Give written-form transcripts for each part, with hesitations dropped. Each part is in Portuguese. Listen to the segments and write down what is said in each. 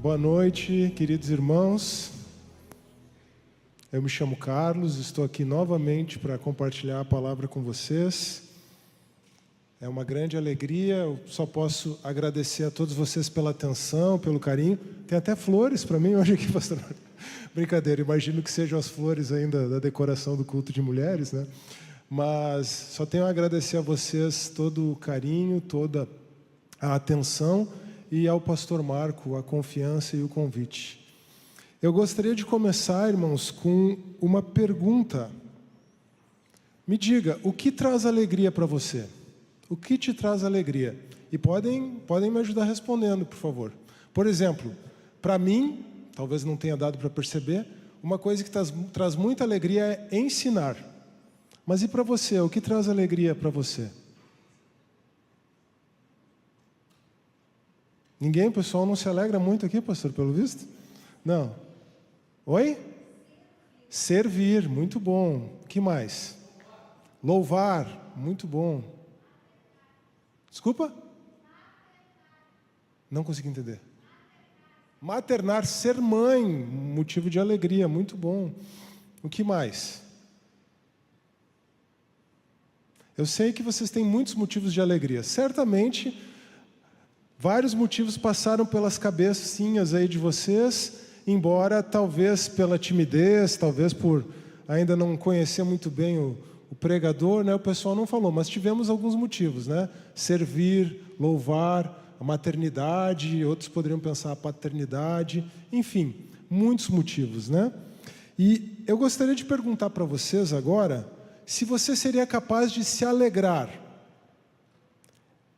Boa noite, queridos irmãos. Eu me chamo Carlos, estou aqui novamente para compartilhar a palavra com vocês. É uma grande alegria, eu só posso agradecer a todos vocês pela atenção, pelo carinho. Tem até flores para mim hoje aqui, pastor. Brincadeira, imagino que sejam as flores ainda da decoração do culto de mulheres, né? Mas só tenho a agradecer a vocês todo o carinho, toda a atenção e ao pastor Marco a confiança e o convite. Eu gostaria de começar, irmãos, com uma pergunta. Me diga, o que traz alegria para você? O que te traz alegria? E podem me ajudar respondendo, por favor. Por exemplo, para mim, talvez não tenha dado para perceber, uma coisa que traz muita alegria é ensinar. Mas e para você, o que traz alegria para você? Ninguém, o pessoal não se alegra muito aqui, pastor, pelo visto? Não. Oi? Servir, muito bom. O que mais? Louvar, muito bom. Desculpa? Não consegui entender. Maternar, ser mãe, motivo de alegria, muito bom. O que mais? Eu sei que vocês têm muitos motivos de alegria. Certamente, vários motivos passaram pelas cabecinhas aí de vocês, embora talvez pela timidez, talvez por ainda não conhecer muito bem o pregador, né? O pessoal não falou, mas tivemos alguns motivos, né? Servir, louvar, a maternidade, outros poderiam pensar a paternidade, enfim, muitos motivos, né? E eu gostaria de perguntar para vocês agora, se você seria capaz de se alegrar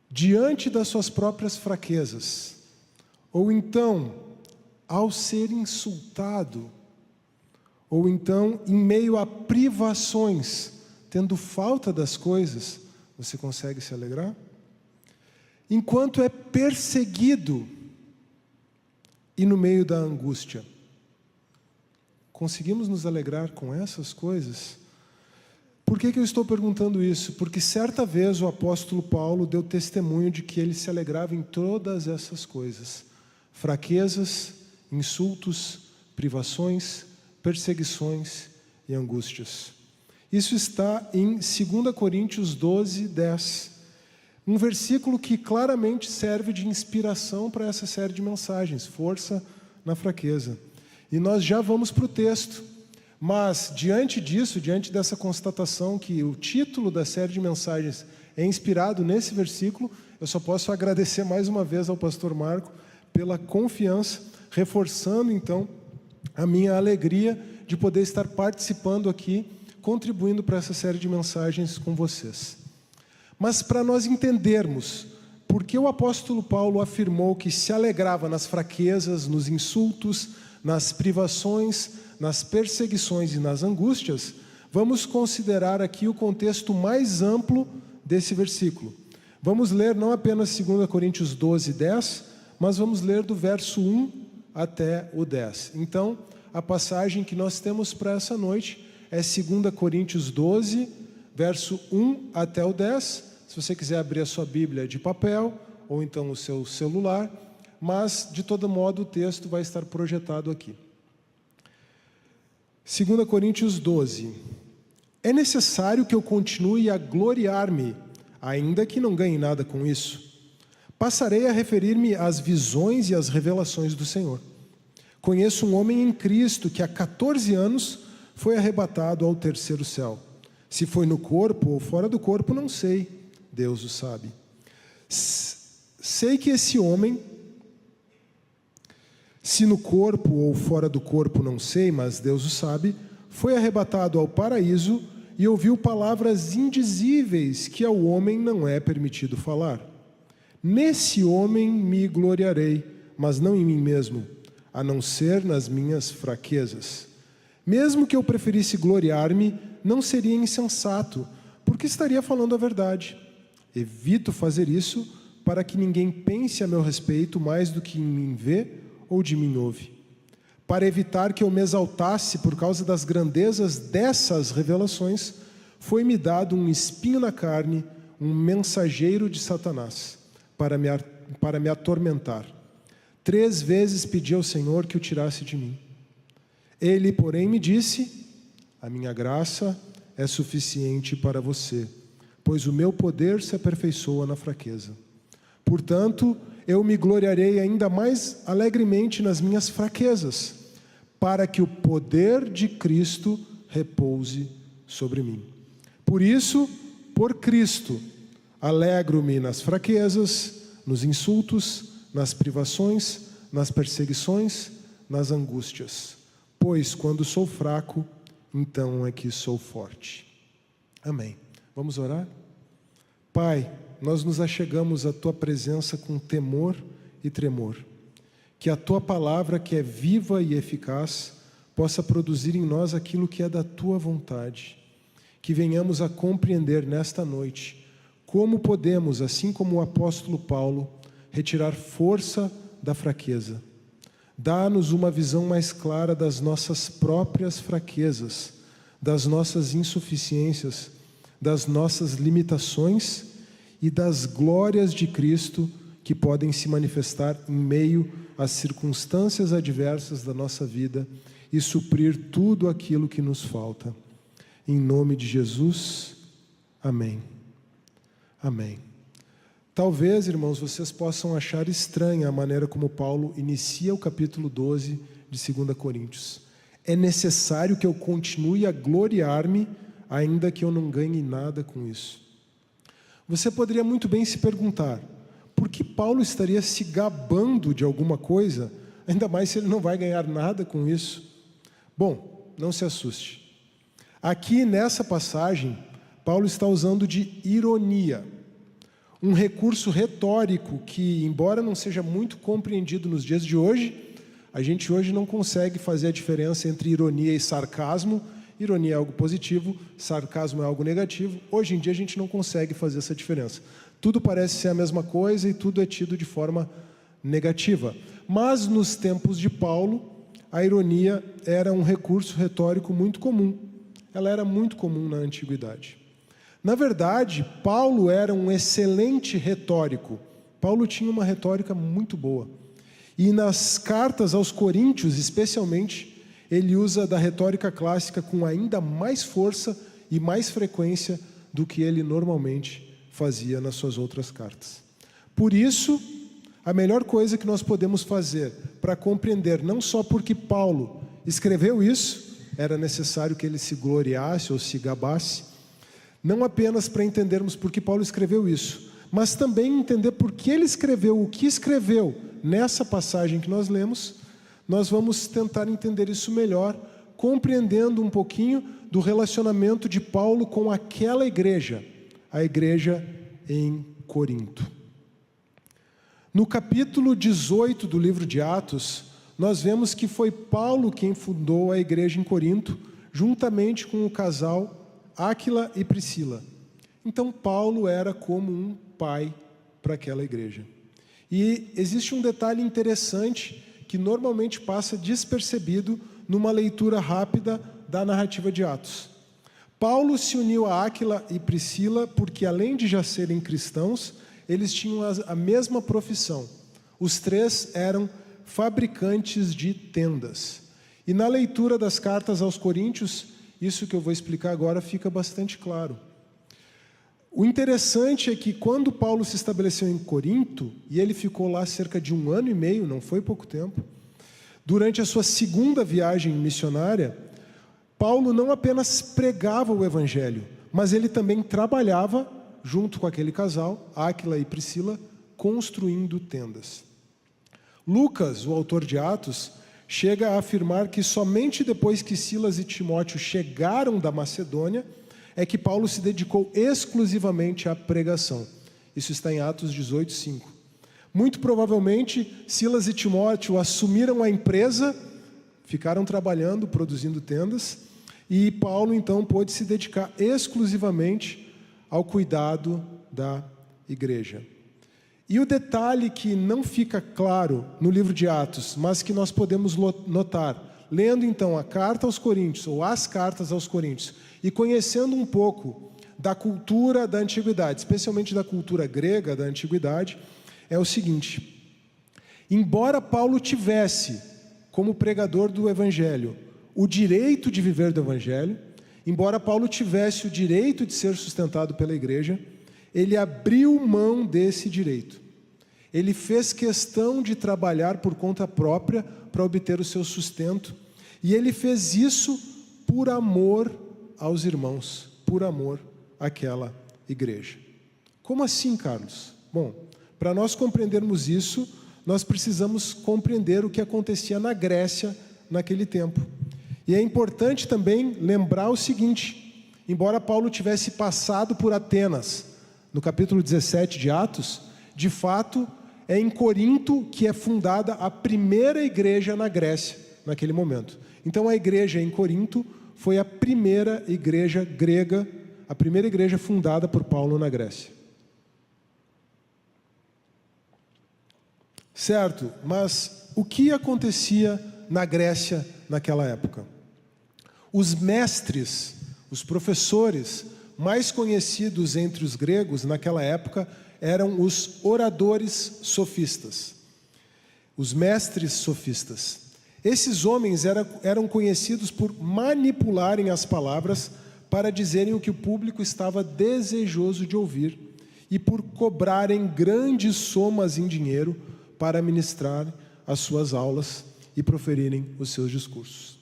diante das suas próprias fraquezas, ou então, ao ser insultado, ou então, em meio a privações, tendo falta das coisas, você consegue se alegrar? Enquanto é perseguido e no meio da angústia, conseguimos nos alegrar com essas coisas? Por que eu estou perguntando isso? Porque certa vez o apóstolo Paulo deu testemunho de que ele se alegrava em todas essas coisas. Fraquezas, insultos, privações, perseguições e angústias. Isso está em 2 Coríntios 12, 10. Um versículo que claramente serve de inspiração para essa série de mensagens, força na fraqueza. E nós já vamos para o texto. Mas, diante disso, diante dessa constatação que o título da série de mensagens é inspirado nesse versículo, eu só posso agradecer mais uma vez ao pastor Marco pela confiança, reforçando então a minha alegria de poder estar participando aqui, contribuindo para essa série de mensagens com vocês. Mas para nós entendermos por que o apóstolo Paulo afirmou que se alegrava nas fraquezas, nos insultos, nas privações, nas perseguições e nas angústias, vamos considerar aqui o contexto mais amplo desse versículo. Vamos ler não apenas 2 Coríntios 12, 10, mas vamos ler do verso 1 até o 10. Então, a passagem que nós temos para essa noite é 2 Coríntios 12, verso 1 até o 10. Se você quiser abrir a sua Bíblia de papel, ou então o seu celular, mas, de todo modo, o texto vai estar projetado aqui. 2 Coríntios 12. É necessário que eu continue a gloriar-me, ainda que não ganhe nada com isso. Passarei a referir-me às visões e às revelações do Senhor. Conheço um homem em Cristo que há 14 anos foi arrebatado ao terceiro céu. Se foi no corpo ou fora do corpo, não sei. Deus o sabe. Sei que esse homem, se no corpo ou fora do corpo, não sei, mas Deus o sabe, foi arrebatado ao paraíso e ouviu palavras indizíveis que ao homem não é permitido falar. Nesse homem me gloriarei, mas não em mim mesmo, a não ser nas minhas fraquezas. Mesmo que eu preferisse gloriar-me, não seria insensato, porque estaria falando a verdade. Evito fazer isso para que ninguém pense a meu respeito mais do que em mim vê ou de mim ouve. Para evitar que eu me exaltasse por causa das grandezas dessas revelações, foi-me dado um espinho na carne, um mensageiro de Satanás, para me atormentar. 3 vezes pedi ao Senhor que o tirasse de mim. Ele, porém, me disse: a minha graça é suficiente para você, pois o meu poder se aperfeiçoa na fraqueza. Portanto, eu me gloriarei ainda mais alegremente nas minhas fraquezas, para que o poder de Cristo repouse sobre mim. Por isso, por Cristo, alegro-me nas fraquezas, nos insultos, nas privações, nas perseguições, nas angústias. Pois quando sou fraco, então é que sou forte. Amém. Vamos orar? Pai, nós nos achegamos à Tua presença com temor e tremor. Que a Tua palavra, que é viva e eficaz, possa produzir em nós aquilo que é da Tua vontade. Que venhamos a compreender nesta noite como podemos, assim como o apóstolo Paulo, retirar força da fraqueza. Dá-nos uma visão mais clara das nossas próprias fraquezas, das nossas insuficiências, das nossas limitações e das glórias de Cristo que podem se manifestar em meio às circunstâncias adversas da nossa vida e suprir tudo aquilo que nos falta. Em nome de Jesus, amém. Amém. Talvez, irmãos, vocês possam achar estranha a maneira como Paulo inicia o capítulo 12 de 2 Coríntios. É necessário que eu continue a gloriar-me, ainda que eu não ganhe nada com isso. Você poderia muito bem se perguntar, por que Paulo estaria se gabando de alguma coisa, ainda mais se ele não vai ganhar nada com isso? Bom, não se assuste. Aqui nessa passagem, Paulo está usando de ironia, um recurso retórico que, embora não seja muito compreendido nos dias de hoje, a gente hoje não consegue fazer a diferença entre ironia e sarcasmo. Ironia é algo positivo, sarcasmo é algo negativo. Hoje em dia a gente não consegue fazer essa diferença. Tudo parece ser a mesma coisa e tudo é tido de forma negativa. Mas nos tempos de Paulo, a ironia era um recurso retórico muito comum. Ela era muito comum na antiguidade. Na verdade, Paulo era um excelente retórico. Paulo tinha uma retórica muito boa. E nas cartas aos Coríntios, especialmente, ele usa da retórica clássica com ainda mais força e mais frequência do que ele normalmente fazia nas suas outras cartas. Por isso, a melhor coisa que nós podemos fazer para compreender, não só porque Paulo escreveu isso, era necessário que ele se gloriasse ou se gabasse, não apenas para entendermos por que Paulo escreveu isso, mas também entender por que ele escreveu o que escreveu nessa passagem que nós lemos. Nós vamos tentar entender isso melhor, compreendendo um pouquinho do relacionamento de Paulo com aquela igreja, a igreja em Corinto. No capítulo 18 do livro de Atos, nós vemos que foi Paulo quem fundou a igreja em Corinto, juntamente com o casal Áquila e Priscila. Então Paulo era como um pai para aquela igreja. E existe um detalhe interessante que normalmente passa despercebido numa leitura rápida da narrativa de Atos. Paulo se uniu a Áquila e Priscila porque, além de já serem cristãos, eles tinham a mesma profissão. Os 3 eram fabricantes de tendas. E na leitura das cartas aos Coríntios, isso que eu vou explicar agora fica bastante claro. O interessante é que quando Paulo se estabeleceu em Corinto, e ele ficou lá cerca de 1 ano e meio, não foi pouco tempo, durante a sua segunda viagem missionária, Paulo não apenas pregava o evangelho, mas ele também trabalhava, junto com aquele casal, Áquila e Priscila, construindo tendas. Lucas, o autor de Atos, chega a afirmar que somente depois que Silas e Timóteo chegaram da Macedônia, é que Paulo se dedicou exclusivamente à pregação. Isso está em Atos 18:5. Muito provavelmente, Silas e Timóteo assumiram a empresa, ficaram trabalhando, produzindo tendas, e Paulo então pôde se dedicar exclusivamente ao cuidado da igreja. E o detalhe que não fica claro no livro de Atos, mas que nós podemos notar, lendo então a carta aos Coríntios, ou as cartas aos Coríntios, e conhecendo um pouco da cultura da antiguidade, especialmente da cultura grega da antiguidade, é o seguinte: Embora Paulo tivesse, como pregador do Evangelho, o direito de viver do Evangelho, embora Paulo tivesse o direito de ser sustentado pela igreja, ele abriu mão desse direito. Ele fez questão de trabalhar por conta própria para obter o seu sustento, e ele fez isso por amor aos irmãos, por amor àquela igreja. Como assim, Carlos? Bom, para nós compreendermos isso, nós precisamos compreender o que acontecia na Grécia naquele tempo. E é importante também lembrar o seguinte: embora Paulo tivesse passado por Atenas, no capítulo 17 de Atos, de fato é em Corinto que é fundada a primeira igreja na Grécia, naquele momento. Então a igreja em Corinto foi a primeira igreja grega, a primeira igreja fundada por Paulo na Grécia. Certo, mas o que acontecia na Grécia naquela época? Os mestres, os professores mais conhecidos entre os gregos naquela época eram os oradores sofistas, os mestres sofistas. Esses homens eram conhecidos por manipularem as palavras para dizerem o que o público estava desejoso de ouvir e por cobrarem grandes somas em dinheiro para ministrar as suas aulas e proferirem os seus discursos.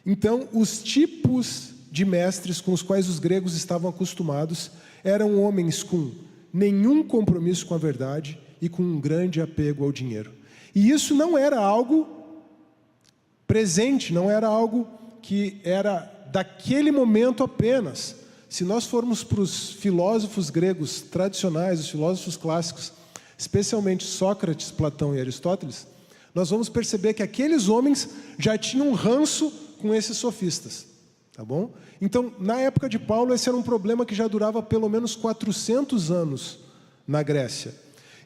Então, os tipos de mestres com os quais os gregos estavam acostumados eram homens com nenhum compromisso com a verdade e com um grande apego ao dinheiro. E isso não era algo presente, não era algo que era daquele momento apenas. Se nós formos para os filósofos gregos tradicionais, os filósofos clássicos, especialmente Sócrates, Platão e Aristóteles, nós vamos perceber que aqueles homens já tinham um ranço com esses sofistas, tá bom? Então, na época de Paulo, esse era um problema que já durava pelo menos 400 anos na Grécia.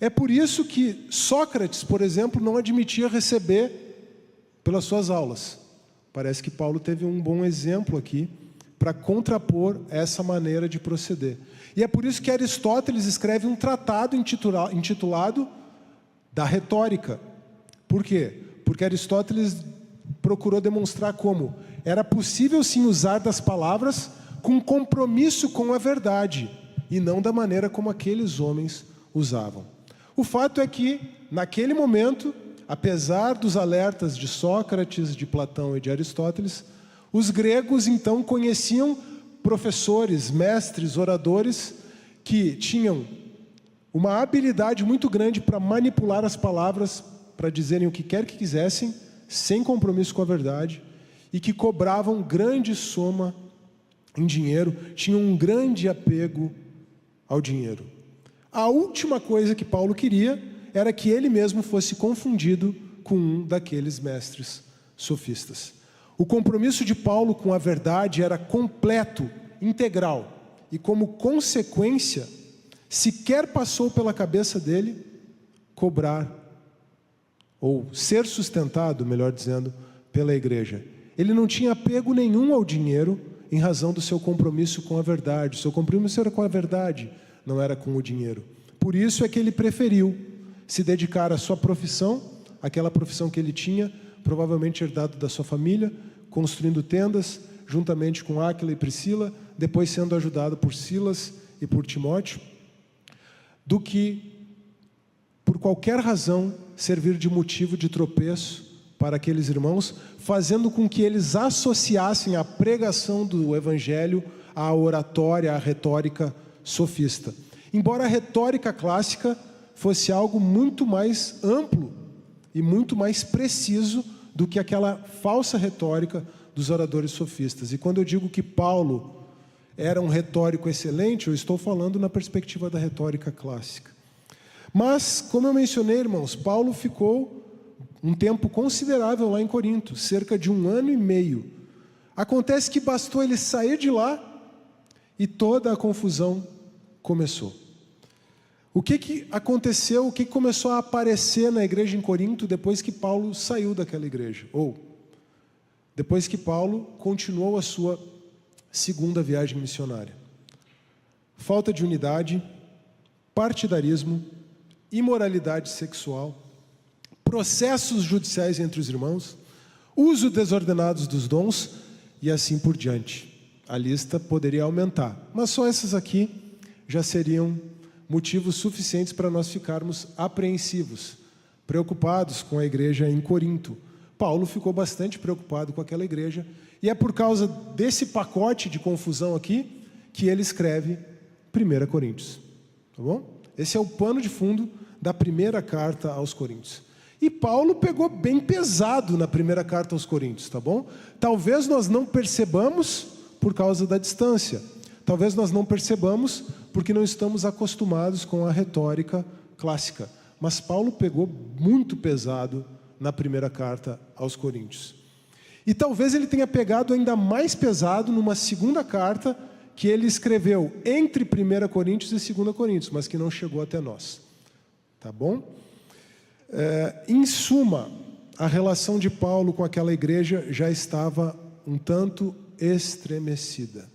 É por isso que Sócrates, por exemplo, não admitia receber pelas suas aulas. Parece que Paulo teve um bom exemplo aqui para contrapor essa maneira de proceder. E é por isso que Aristóteles escreve um tratado intitulado da retórica. Por quê? Porque Aristóteles procurou demonstrar como era possível sim usar das palavras com compromisso com a verdade e não da maneira como aqueles homens usavam. O fato é que, naquele momento, apesar dos alertas de Sócrates, de Platão e de Aristóteles, os gregos então conheciam professores, mestres, oradores que tinham uma habilidade muito grande para manipular as palavras, para dizerem o que quer que quisessem, sem compromisso com a verdade, e que cobravam grande soma em dinheiro, tinham um grande apego ao dinheiro. A última coisa que Paulo queria era que ele mesmo fosse confundido com um daqueles mestres sofistas. O compromisso de Paulo com a verdade era completo, integral, e como consequência, sequer passou pela cabeça dele cobrar, ou ser sustentado, melhor dizendo, pela igreja. Ele não tinha apego nenhum ao dinheiro em razão do seu compromisso com a verdade. O seu compromisso era com a verdade, não era com o dinheiro. Por isso é que ele preferiu se dedicar à sua profissão, aquela profissão que ele tinha, provavelmente herdado da sua família, construindo tendas, juntamente com Áquila e Priscila, depois sendo ajudado por Silas e por Timóteo, do que, por qualquer razão, servir de motivo de tropeço para aqueles irmãos, fazendo com que eles associassem a pregação do Evangelho à oratória, à retórica sofista. Embora a retórica clássica fosse algo muito mais amplo e muito mais preciso do que aquela falsa retórica dos oradores sofistas. E quando eu digo que Paulo era um retórico excelente, eu estou falando na perspectiva da retórica clássica. Mas, como eu mencionei, irmãos, Paulo ficou um tempo considerável lá em Corinto, cerca de 1 ano e meio. Acontece que bastou ele sair de lá e toda a confusão começou. O que aconteceu, o que começou a aparecer na igreja em Corinto depois que Paulo saiu daquela igreja? Ou depois que Paulo continuou a sua segunda viagem missionária? Falta de unidade, partidarismo, imoralidade sexual, processos judiciais entre os irmãos, uso desordenado dos dons e assim por diante. A lista poderia aumentar, mas só essas aqui já seriam motivos suficientes para nós ficarmos apreensivos, preocupados com a igreja em Corinto. Paulo ficou bastante preocupado com aquela igreja, e é por causa desse pacote de confusão aqui que ele escreve 1 Coríntios. Tá bom? Esse é o pano de fundo da primeira carta aos Coríntios. E Paulo pegou bem pesado na primeira carta aos Coríntios, tá bom? Talvez nós não percebamos por causa da distância. Talvez nós não percebamos porque não estamos acostumados com a retórica clássica. Mas Paulo pegou muito pesado na primeira carta aos Coríntios. E talvez ele tenha pegado ainda mais pesado numa segunda carta que ele escreveu entre 1 Coríntios e 2 Coríntios, mas que não chegou até nós. Tá bom? Em suma, a relação de Paulo com aquela igreja já estava um tanto estremecida.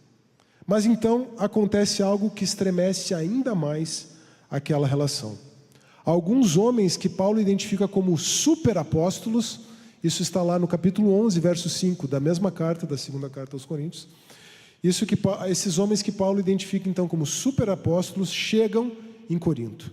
Mas então acontece algo que estremece ainda mais aquela relação. Alguns homens que Paulo identifica como superapóstolos, isso está lá no capítulo 11, verso 5, da mesma carta, da segunda carta aos Coríntios. Esses homens que Paulo identifica então como superapóstolos chegam em Corinto.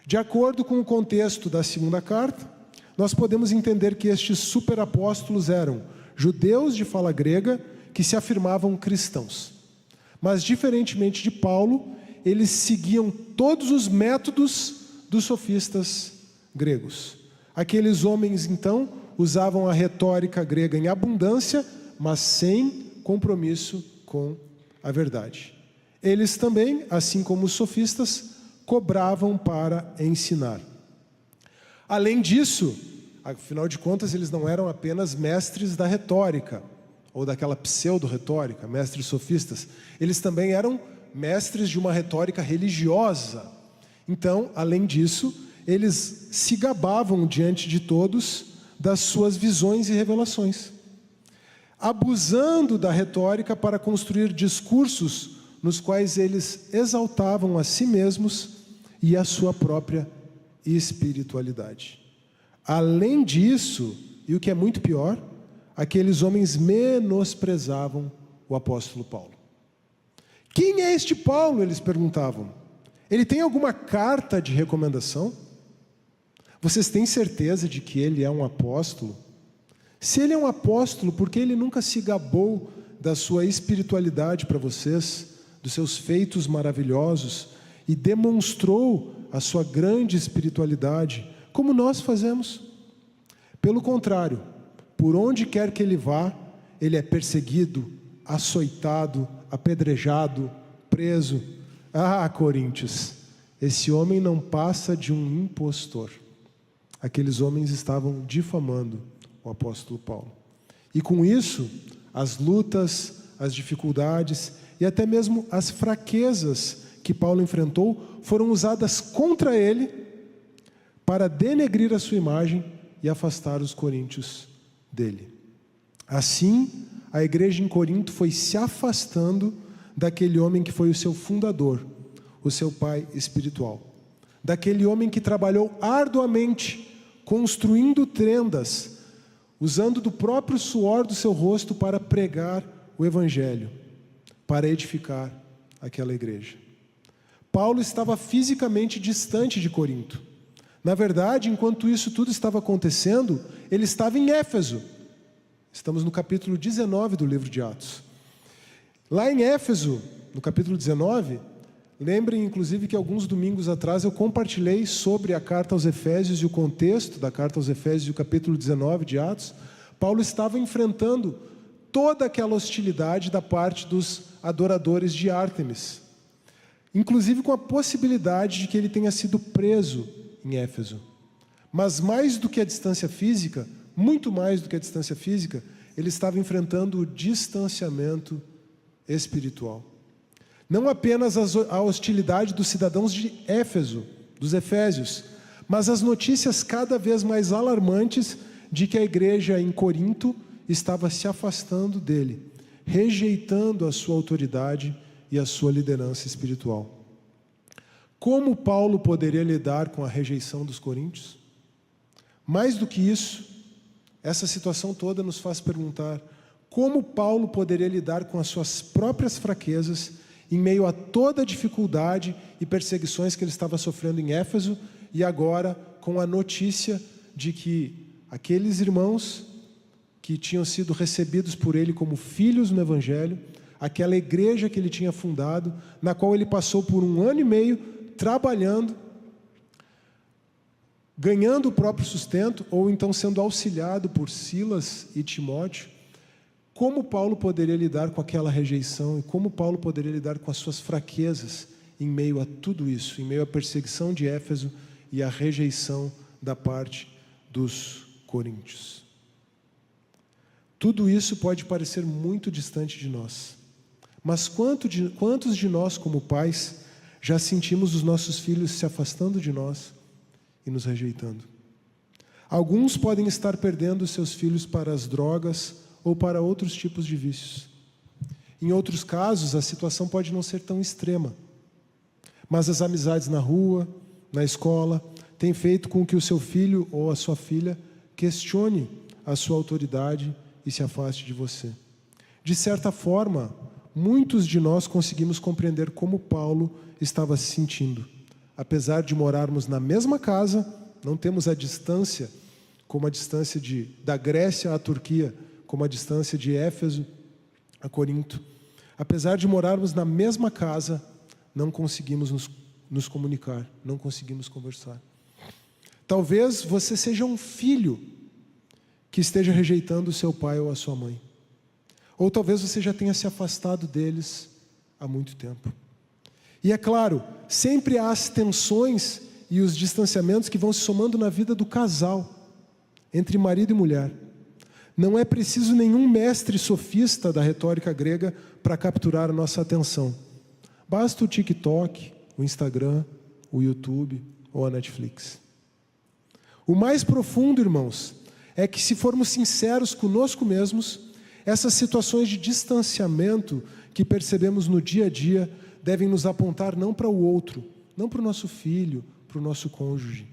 De acordo com o contexto da segunda carta, nós podemos entender que estes superapóstolos eram judeus de fala grega que se afirmavam cristãos. Mas, diferentemente de Paulo, eles seguiam todos os métodos dos sofistas gregos. Aqueles homens, então, usavam a retórica grega em abundância, mas sem compromisso com a verdade. Eles também, assim como os sofistas, cobravam para ensinar. Além disso, afinal de contas, eles não eram apenas mestres da retórica, ou daquela pseudo-retórica, mestres sofistas. Eles também eram mestres de uma retórica religiosa. Então, além disso, eles se gabavam diante de todos das suas visões e revelações, abusando da retórica para construir discursos nos quais eles exaltavam a si mesmos e a sua própria espiritualidade. Além disso, e o que é muito pior, aqueles homens menosprezavam o apóstolo Paulo. Quem é este Paulo? Eles perguntavam. Ele tem alguma carta de recomendação? Vocês têm certeza de que ele é um apóstolo? Se ele é um apóstolo, por que ele nunca se gabou da sua espiritualidade para vocês, dos seus feitos maravilhosos, e demonstrou a sua grande espiritualidade, como nós fazemos? Pelo contrário, por onde quer que ele vá, ele é perseguido, açoitado, apedrejado, preso. Ah, Coríntios, esse homem não passa de um impostor. Aqueles homens estavam difamando o apóstolo Paulo. E com isso, as lutas, as dificuldades e até mesmo as fraquezas que Paulo enfrentou foram usadas contra ele para denegrir a sua imagem e afastar os coríntios dele. Assim, a igreja em Corinto foi se afastando daquele homem que foi o seu fundador, o seu pai espiritual. Daquele homem que trabalhou arduamente, construindo tendas, usando do próprio suor do seu rosto para pregar o evangelho, para edificar aquela igreja. Paulo estava fisicamente distante de Corinto. Na verdade, enquanto isso tudo estava acontecendo, ele estava em Éfeso. Estamos no capítulo 19 do livro de Atos. Lá em Éfeso, no capítulo 19, lembrem inclusive que alguns domingos atrás eu compartilhei sobre a carta aos Efésios e o contexto da carta aos Efésios e o capítulo 19 de Atos. Paulo estava enfrentando toda aquela hostilidade da parte dos adoradores de Ártemis, inclusive com a possibilidade de que ele tenha sido preso em Éfeso. Mas mais do que a distância física, muito mais do que a distância física, ele estava enfrentando o distanciamento espiritual. Não apenas a hostilidade dos cidadãos de Éfeso, dos efésios, mas as notícias cada vez mais alarmantes de que a igreja em Corinto estava se afastando dele, rejeitando a sua autoridade e a sua liderança espiritual. Como Paulo poderia lidar com a rejeição dos coríntios? Mais do que isso, essa situação toda nos faz perguntar como Paulo poderia lidar com as suas próprias fraquezas em meio a toda a dificuldade e perseguições que ele estava sofrendo em Éfeso, e agora com a notícia de que aqueles irmãos que tinham sido recebidos por ele como filhos no Evangelho, aquela igreja que ele tinha fundado, na qual ele passou por 1 ano e meio trabalhando, ganhando o próprio sustento, ou então sendo auxiliado por Silas e Timóteo. Como Paulo poderia lidar com aquela rejeição e como Paulo poderia lidar com as suas fraquezas em meio a tudo isso, em meio à perseguição de Éfeso e à rejeição da parte dos coríntios. Tudo isso pode parecer muito distante de nós, mas quantos de nós, como pais, já sentimos os nossos filhos se afastando de nós e nos rejeitando? Alguns podem estar perdendo seus filhos para as drogas ou para outros tipos de vícios. Em outros casos, a situação pode não ser tão extrema, mas as amizades na rua, na escola, têm feito com que o seu filho ou a sua filha questione a sua autoridade e se afaste de você. De certa forma, muitos de nós conseguimos compreender como Paulo estava se sentindo. Apesar de morarmos na mesma casa, não temos a distância, como a distância da Grécia à Turquia, como a distância de Éfeso a Corinto. Apesar de morarmos na mesma casa, não conseguimos nos comunicar, não conseguimos conversar. Talvez você seja um filho que esteja rejeitando o seu pai ou a sua mãe. Ou talvez você já tenha se afastado deles há muito tempo. E é claro, sempre há as tensões e os distanciamentos que vão se somando na vida do casal, entre marido e mulher. Não é preciso nenhum mestre sofista da retórica grega para capturar a nossa atenção. Basta o TikTok, o Instagram, o YouTube ou a Netflix. O mais profundo, irmãos, é que se formos sinceros conosco mesmos, essas situações de distanciamento que percebemos no dia a dia devem nos apontar não para o outro, não para o nosso filho, para o nosso cônjuge,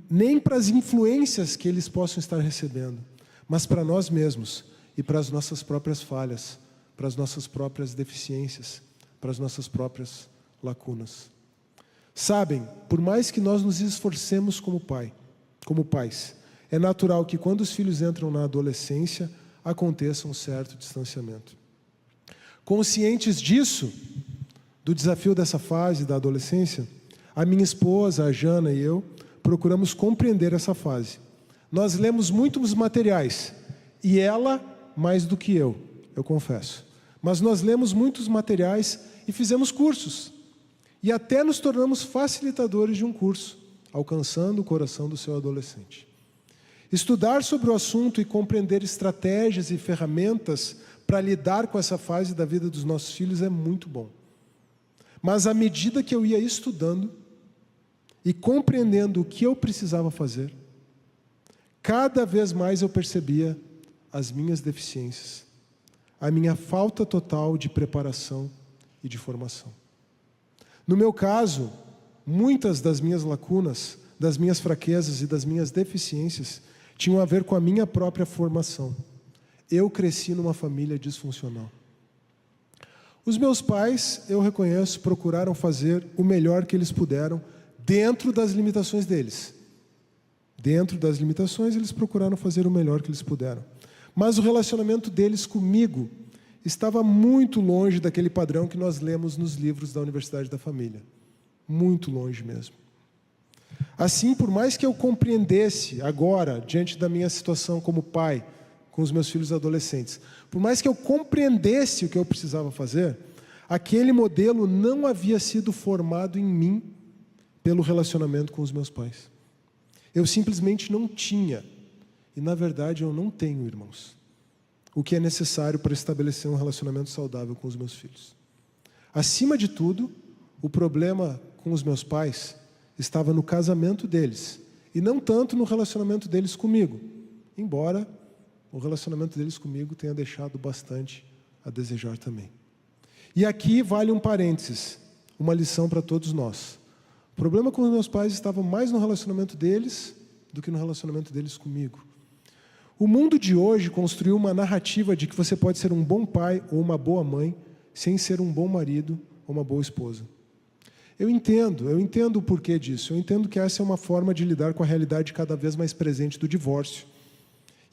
nem para as influências que eles possam estar recebendo, mas para nós mesmos e para as nossas próprias falhas, para as nossas próprias deficiências, para as nossas próprias lacunas. Sabem, por mais que nós nos esforcemos como pais, é natural que quando os filhos entram na adolescência, aconteça um certo distanciamento. Conscientes disso, do desafio dessa fase da adolescência, a minha esposa, a Jana e eu, procuramos compreender essa fase. Nós lemos muitos materiais, e ela mais do que eu confesso. Mas nós lemos muitos materiais e fizemos cursos. E até nos tornamos facilitadores de um curso, alcançando o coração do seu adolescente. Estudar sobre o assunto e compreender estratégias e ferramentas para lidar com essa fase da vida dos nossos filhos é muito bom. Mas à medida que eu ia estudando e compreendendo o que eu precisava fazer, cada vez mais eu percebia as minhas deficiências, a minha falta total de preparação e de formação. No meu caso, muitas das minhas lacunas, das minhas fraquezas e das minhas deficiências tinham a ver com a minha própria formação. Eu cresci numa família disfuncional. Os meus pais, eu reconheço, procuraram fazer o melhor que eles puderam dentro das limitações deles. Dentro das limitações, eles procuraram fazer o melhor que eles puderam. Mas o relacionamento deles comigo estava muito longe daquele padrão que nós lemos nos livros da Universidade da Família. Muito longe mesmo. Assim, por mais que eu compreendesse agora, diante da minha situação como pai, com os meus filhos adolescentes, por mais que eu compreendesse o que eu precisava fazer, aquele modelo não havia sido formado em mim pelo relacionamento com os meus pais. Eu simplesmente não tinha, e na verdade eu não tenho, irmãos, o que é necessário para estabelecer um relacionamento saudável com os meus filhos. Acima de tudo, o problema com os meus pais estava no casamento deles, e não tanto no relacionamento deles comigo, embora o relacionamento deles comigo tenha deixado bastante a desejar também. E aqui vale um parênteses, uma lição para todos nós. O problema com os meus pais estava mais no relacionamento deles do que no relacionamento deles comigo. O mundo de hoje construiu uma narrativa de que você pode ser um bom pai ou uma boa mãe sem ser um bom marido ou uma boa esposa. Eu entendo o porquê disso. Eu entendo que essa é uma forma de lidar com a realidade cada vez mais presente do divórcio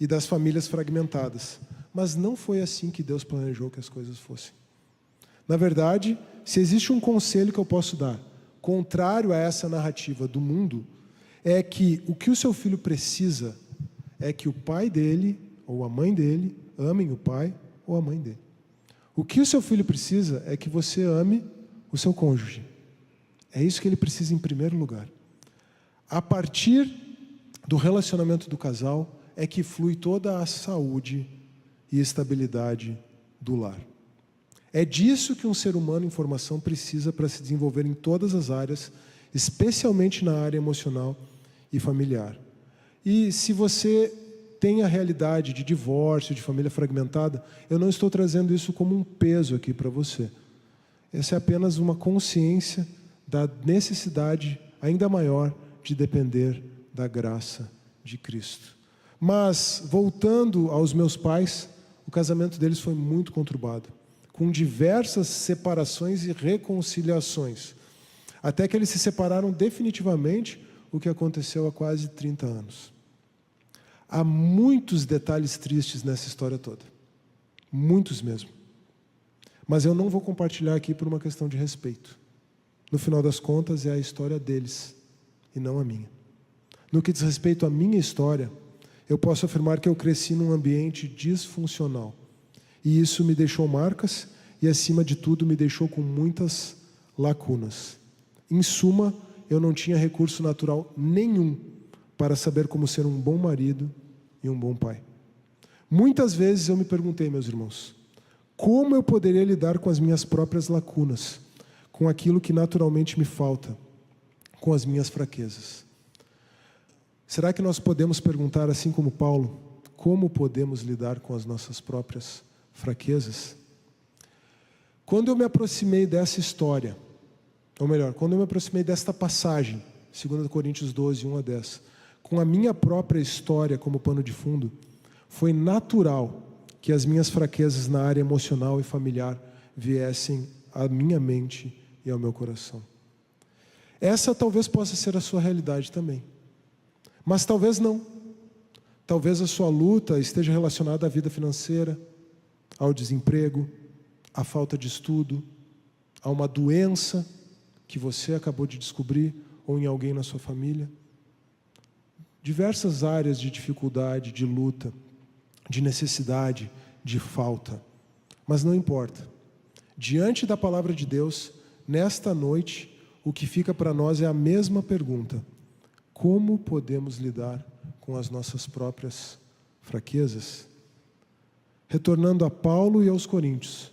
e das famílias fragmentadas. Mas não foi assim que Deus planejou que as coisas fossem. Na verdade, se existe um conselho que eu posso dar, contrário a essa narrativa do mundo, é que o que o seu filho precisa é que o pai dele ou a mãe dele amem o pai ou a mãe dele. O que o seu filho precisa é que você ame o seu cônjuge. É isso que ele precisa em primeiro lugar. A partir do relacionamento do casal é que flui toda a saúde e estabilidade do lar. É disso que um ser humano em formação precisa para se desenvolver em todas as áreas, especialmente na área emocional e familiar. E se você tem a realidade de divórcio, de família fragmentada, eu não estou trazendo isso como um peso aqui para você. Essa é apenas uma consciência da necessidade ainda maior de depender da graça de Cristo. Mas, voltando aos meus pais, o casamento deles foi muito conturbado, com diversas separações e reconciliações, até que eles se separaram definitivamente, o que aconteceu há quase 30 anos. Há muitos detalhes tristes nessa história toda, muitos mesmo. Mas eu não vou compartilhar aqui por uma questão de respeito. No final das contas, é a história deles e não a minha. No que diz respeito à minha história, eu posso afirmar que eu cresci num ambiente disfuncional. E isso me deixou marcas e, acima de tudo, me deixou com muitas lacunas. Em suma, eu não tinha recurso natural nenhum para saber como ser um bom marido e um bom pai. Muitas vezes eu me perguntei, meus irmãos, como eu poderia lidar com as minhas próprias lacunas, com aquilo que naturalmente me falta, com as minhas fraquezas. Será que nós podemos perguntar, assim como Paulo, como podemos lidar com as nossas próprias fraquezas? Quando eu me aproximei dessa história, ou melhor, quando eu me aproximei desta passagem, 2 Coríntios 12, 1 a 10, com a minha própria história como pano de fundo, foi natural que as minhas fraquezas na área emocional e familiar viessem à minha mente e ao meu coração. Essa talvez possa ser a sua realidade também. Mas talvez não. Talvez a sua luta esteja relacionada à vida financeira, ao desemprego, à falta de estudo, a uma doença que você acabou de descobrir ou em alguém na sua família. Diversas áreas de dificuldade, de luta, de necessidade, de falta. Mas não importa. Diante da palavra de Deus, nesta noite, o que fica para nós é a mesma pergunta: como podemos lidar com as nossas próprias fraquezas? Retornando a Paulo e aos Coríntios,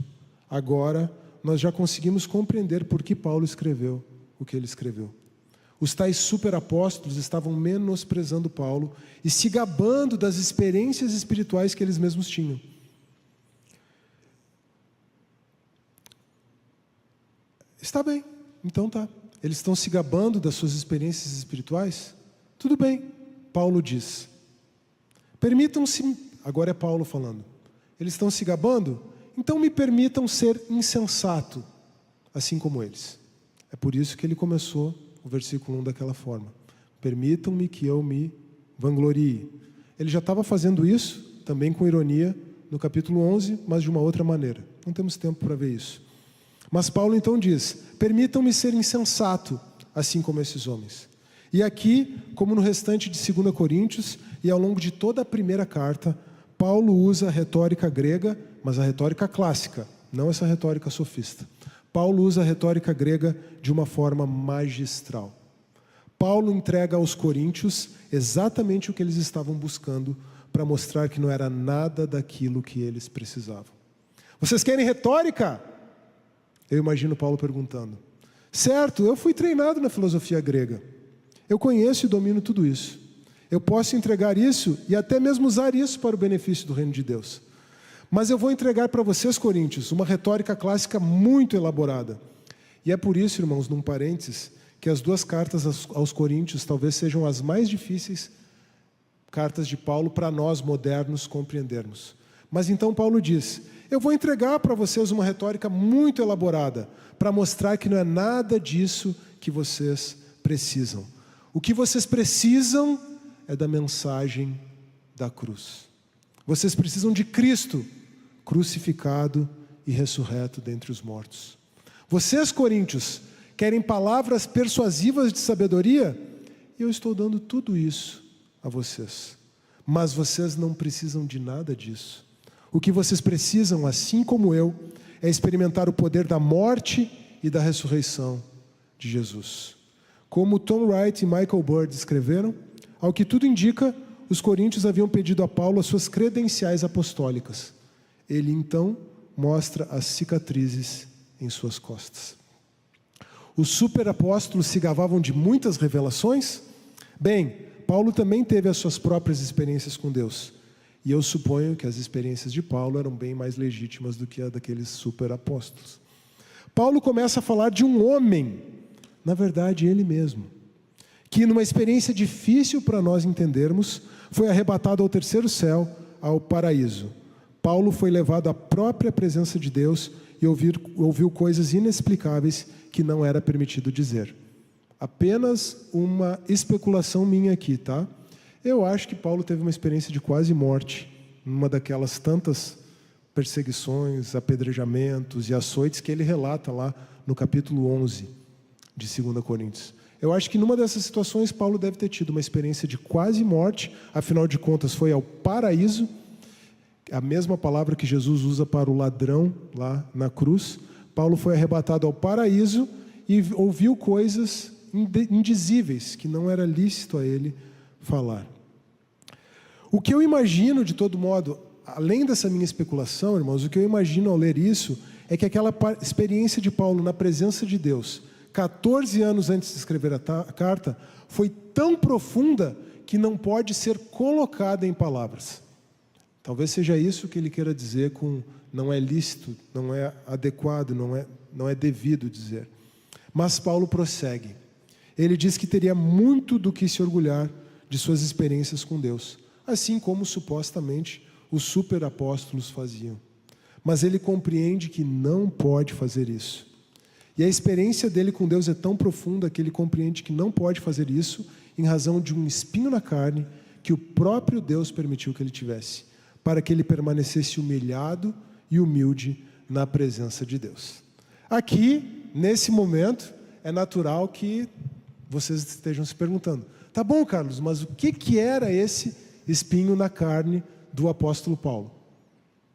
agora nós já conseguimos compreender por que Paulo escreveu o que ele escreveu. Os tais superapóstolos estavam menosprezando Paulo e se gabando das experiências espirituais que eles mesmos tinham. Está bem, então tá. Eles estão se gabando das suas experiências espirituais? Tudo bem, Paulo diz. Permitam-se, agora é Paulo falando. Eles estão se gabando? Então me permitam ser insensato, assim como eles. É por isso que ele começou o versículo 1 daquela forma. Permitam-me que eu me vanglorie. Ele já estava fazendo isso, também com ironia, no capítulo 11, mas de uma outra maneira. Não temos tempo para ver isso. Mas Paulo então diz: permitam-me ser insensato, assim como esses homens. E aqui, como no restante de 2 Coríntios, e ao longo de toda a primeira carta, Paulo usa a retórica grega, mas a retórica clássica, não essa retórica sofista. Paulo usa a retórica grega de uma forma magistral. Paulo entrega aos coríntios exatamente o que eles estavam buscando para mostrar que não era nada daquilo que eles precisavam. Vocês querem retórica? Eu imagino Paulo perguntando. Certo, eu fui treinado na filosofia grega. Eu conheço e domino tudo isso. Eu posso entregar isso e até mesmo usar isso para o benefício do reino de Deus. Mas eu vou entregar para vocês, coríntios, uma retórica clássica muito elaborada. E é por isso, irmãos, num parênteses, que as duas cartas aos coríntios talvez sejam as mais difíceis cartas de Paulo para nós modernos compreendermos. Mas então Paulo diz: eu vou entregar para vocês uma retórica muito elaborada para mostrar que não é nada disso que vocês precisam. O que vocês precisam é da mensagem da cruz. Vocês precisam de Cristo crucificado e ressurreto dentre os mortos. Vocês, coríntios, querem palavras persuasivas de sabedoria? Eu estou dando tudo isso a vocês. Mas vocês não precisam de nada disso. O que vocês precisam, assim como eu, é experimentar o poder da morte e da ressurreição de Jesus. Como Tom Wright e Michael Bird escreveram, ao que tudo indica, os coríntios haviam pedido a Paulo as suas credenciais apostólicas. Ele então mostra as cicatrizes em suas costas. Os superapóstolos se gabavam de muitas revelações? Bem, Paulo também teve as suas próprias experiências com Deus. E eu suponho que as experiências de Paulo eram bem mais legítimas do que a daqueles superapóstolos. Paulo começa a falar de um homem, na verdade ele mesmo, que numa experiência difícil para nós entendermos, foi arrebatado ao terceiro céu, ao paraíso. Paulo foi levado à própria presença de Deus e ouviu coisas inexplicáveis que não era permitido dizer. Apenas uma especulação minha aqui, tá? Eu acho que Paulo teve uma experiência de quase morte, numa daquelas tantas perseguições, apedrejamentos e açoites que ele relata lá no capítulo 11 de 2 Coríntios. Eu acho que numa dessas situações Paulo deve ter tido uma experiência de quase morte, afinal de contas foi ao paraíso, a mesma palavra que Jesus usa para o ladrão lá na cruz. Paulo foi arrebatado ao paraíso e ouviu coisas indizíveis, que não era lícito a ele falar. O que eu imagino, de todo modo, além dessa minha especulação, irmãos, o que eu imagino ao ler isso, é que aquela experiência de Paulo na presença de Deus, 14 anos antes de escrever a carta, foi tão profunda que não pode ser colocada em palavras. Talvez seja isso que ele queira dizer com não é lícito, não é adequado, não é devido dizer. Mas Paulo prossegue. Ele diz que teria muito do que se orgulhar de suas experiências com Deus, assim como supostamente os superapóstolos faziam. Mas ele compreende que não pode fazer isso. E a experiência dele com Deus é tão profunda que ele compreende que não pode fazer isso em razão de um espinho na carne que o próprio Deus permitiu que ele tivesse, para que ele permanecesse humilhado e humilde na presença de Deus. Aqui, nesse momento, é natural que vocês estejam se perguntando: tá bom, Carlos, mas o que era esse espinho na carne do apóstolo Paulo?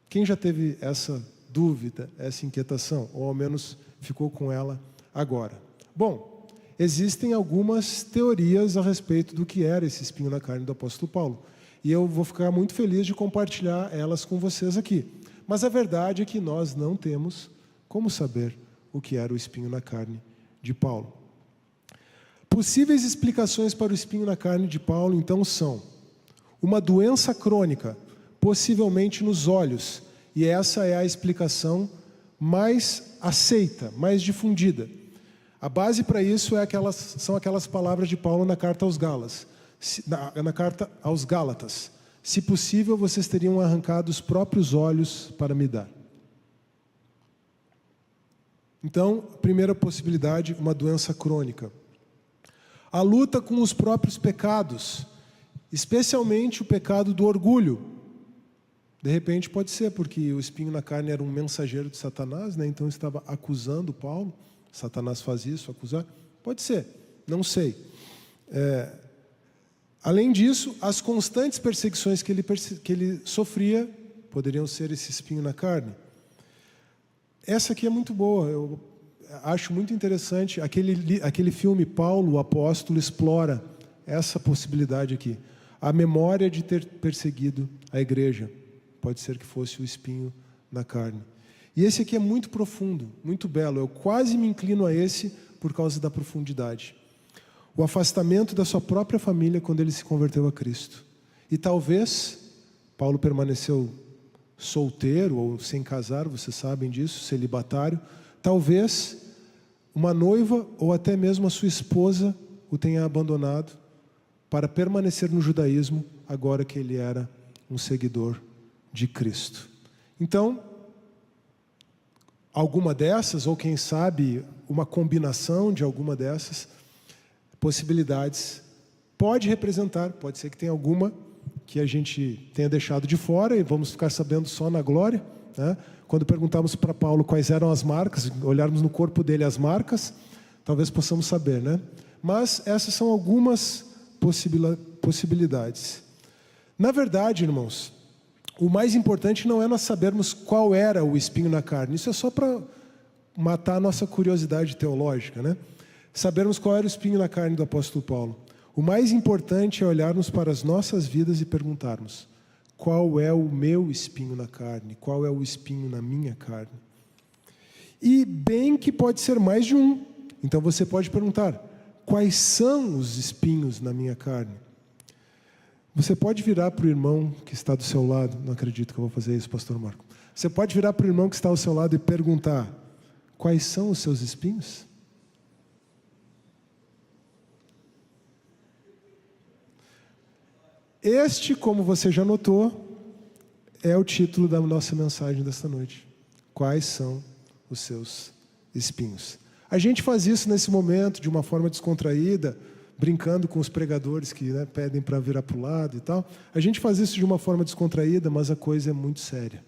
Quem já teve essa dúvida, essa inquietação, ou ao menos ficou com ela agora? Bom, existem algumas teorias a respeito do que era esse espinho na carne do apóstolo Paulo. E eu vou ficar muito feliz de compartilhar elas com vocês aqui. Mas a verdade é que nós não temos como saber o que era o espinho na carne de Paulo. Possíveis explicações para o espinho na carne de Paulo, então, são uma doença crônica, possivelmente nos olhos, e essa é a explicação mais aceita, mais difundida. A base para isso são aquelas palavras de Paulo na carta aos Gálatas. Na carta aos Gálatas: se possível, vocês teriam arrancado os próprios olhos para me dar. Então, primeira possibilidade, uma doença crônica. A luta com os próprios pecados, especialmente o pecado do orgulho. De repente pode ser porque o espinho na carne era um mensageiro de Satanás, né? Então estava acusando Paulo. Satanás faz isso, acusar? Pode ser, não sei. Além disso, as constantes perseguições que ele sofria poderiam ser esse espinho na carne. Essa aqui é muito boa, eu acho muito interessante. Aquele filme Paulo, o Apóstolo, explora essa possibilidade aqui. A memória de ter perseguido a igreja. Pode ser que fosse o espinho na carne. E esse aqui é muito profundo, muito belo. Eu quase me inclino a esse por causa da profundidade. O afastamento da sua própria família quando ele se converteu a Cristo. E talvez Paulo permaneceu solteiro ou sem casar, vocês sabem disso, celibatário. Talvez uma noiva ou até mesmo a sua esposa o tenha abandonado para permanecer no judaísmo agora que ele era um seguidor de Cristo. Então, alguma dessas, ou quem sabe uma combinação de alguma dessas possibilidades, pode representar, pode ser que tenha alguma que a gente tenha deixado de fora e vamos ficar sabendo só na glória, né? Quando perguntamos para Paulo quais eram as marcas, olharmos no corpo dele as marcas, talvez possamos saber, né? Mas essas são algumas possibilidades. Na verdade, irmãos, o mais importante não é nós sabermos qual era o espinho na carne. Isso é só para matar a nossa curiosidade teológica, né? Sabermos qual era o espinho na carne do apóstolo Paulo. O mais importante é olharmos para as nossas vidas e perguntarmos: qual é o meu espinho na carne? Qual é o espinho na minha carne? E bem que pode ser mais de um. Então você pode perguntar: quais são os espinhos na minha carne? Você pode virar para o irmão que está do seu lado. Não acredito que eu vou fazer isso, pastor Marco. Você pode virar para o irmão que está ao seu lado e perguntar: quais são os seus espinhos? Este, como você já notou, é o título da nossa mensagem desta noite. Quais são os seus espinhos? A gente faz isso nesse momento de uma forma descontraída, brincando com os pregadores que, né, pedem para virar para o lado e tal. A gente faz isso de uma forma descontraída, mas a coisa é muito séria.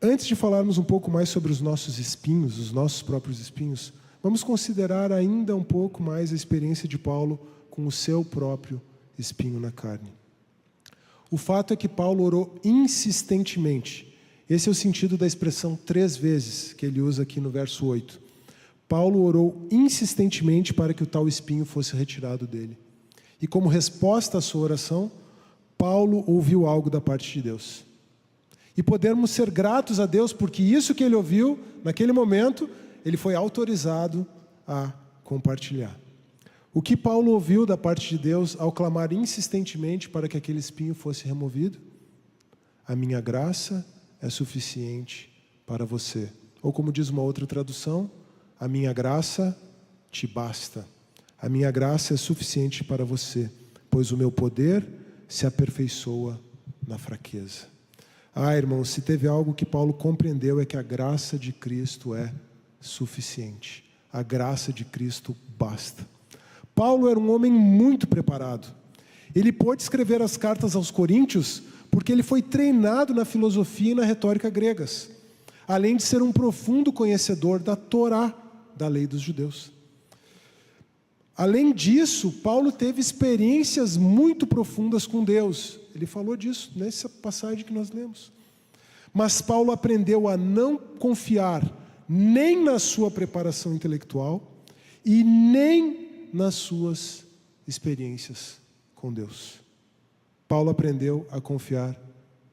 Antes de falarmos um pouco mais sobre os nossos espinhos, os nossos próprios espinhos, vamos considerar ainda um pouco mais a experiência de Paulo com o seu próprio espinho na carne. O fato é que Paulo orou insistentemente. Esse é o sentido da expressão 3 vezes, que ele usa aqui no verso 8. Paulo orou insistentemente para que o tal espinho fosse retirado dele. E como resposta à sua oração, Paulo ouviu algo da parte de Deus. E podemos ser gratos a Deus, porque isso que ele ouviu, naquele momento, ele foi autorizado a compartilhar. O que Paulo ouviu da parte de Deus ao clamar insistentemente para que aquele espinho fosse removido? A minha graça é suficiente para você. Ou como diz uma outra tradução, a minha graça te basta. A minha graça é suficiente para você, pois o meu poder se aperfeiçoa na fraqueza. Ah, irmãos, se teve algo que Paulo compreendeu é que a graça de Cristo é suficiente. A graça de Cristo basta. Paulo era um homem muito preparado. Ele pôde escrever as cartas aos Coríntios porque ele foi treinado na filosofia e na retórica gregas, além de ser um profundo conhecedor da Torá, da lei dos judeus. Além disso, Paulo teve experiências muito profundas com Deus. Ele falou disso nessa passagem que nós lemos. Mas Paulo aprendeu a não confiar nem na sua preparação intelectual e nem nas suas experiências com Deus. Paulo aprendeu a confiar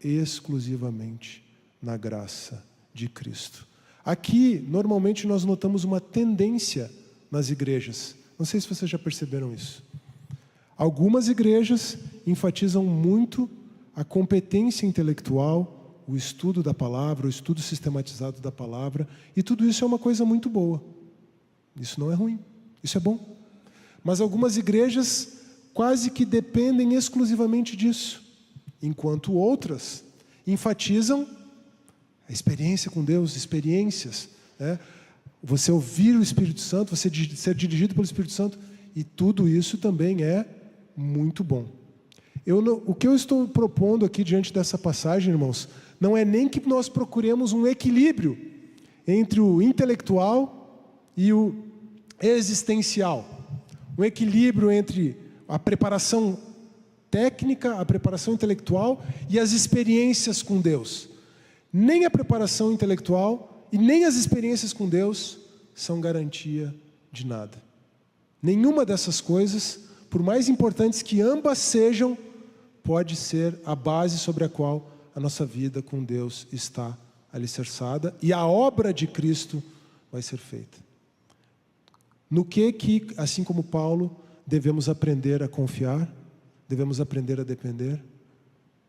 exclusivamente na graça de Cristo. Aqui, normalmente, nós notamos uma tendência nas igrejas. Não sei se vocês já perceberam isso. Algumas igrejas enfatizam muito a competência intelectual, o estudo da palavra, o estudo sistematizado da palavra, e tudo isso é uma coisa muito boa. Isso não é ruim, isso é bom. Mas algumas igrejas quase que dependem exclusivamente disso, enquanto outras enfatizam a experiência com Deus, experiências, né? Você ouvir o Espírito Santo, você ser dirigido pelo Espírito Santo, e tudo isso também é muito bom. O que eu estou propondo aqui diante dessa passagem, irmãos, não é nem que nós procuremos um equilíbrio entre o intelectual e o existencial. Um equilíbrio entre a preparação técnica, a preparação intelectual e as experiências com Deus. Nem a preparação intelectual e nem as experiências com Deus são garantia de nada. Nenhuma dessas coisas, por mais importantes que ambas sejam, pode ser a base sobre a qual a nossa vida com Deus está alicerçada e a obra de Cristo vai ser feita. No que, assim como Paulo, devemos aprender a confiar, devemos aprender a depender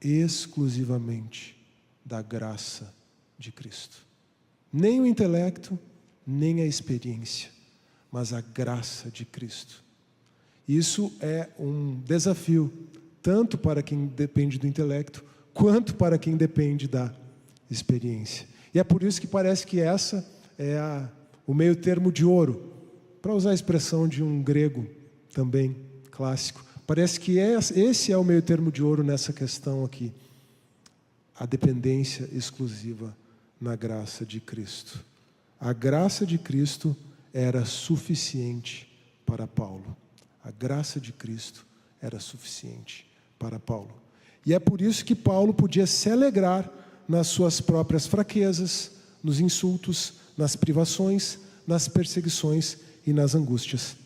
exclusivamente da graça de Cristo. Nem o intelecto, nem a experiência, mas a graça de Cristo. Isso é um desafio tanto para quem depende do intelecto, quanto para quem depende da experiência. E é por isso que parece que essa é o meio termo de ouro, para usar a expressão de um grego também clássico. Parece que esse é o meio termo de ouro nessa questão aqui. A dependência exclusiva na graça de Cristo. A graça de Cristo era suficiente para Paulo. A graça de Cristo era suficiente para Paulo. E é por isso que Paulo podia se alegrar nas suas próprias fraquezas, nos insultos, nas privações, nas perseguições e nas angústias.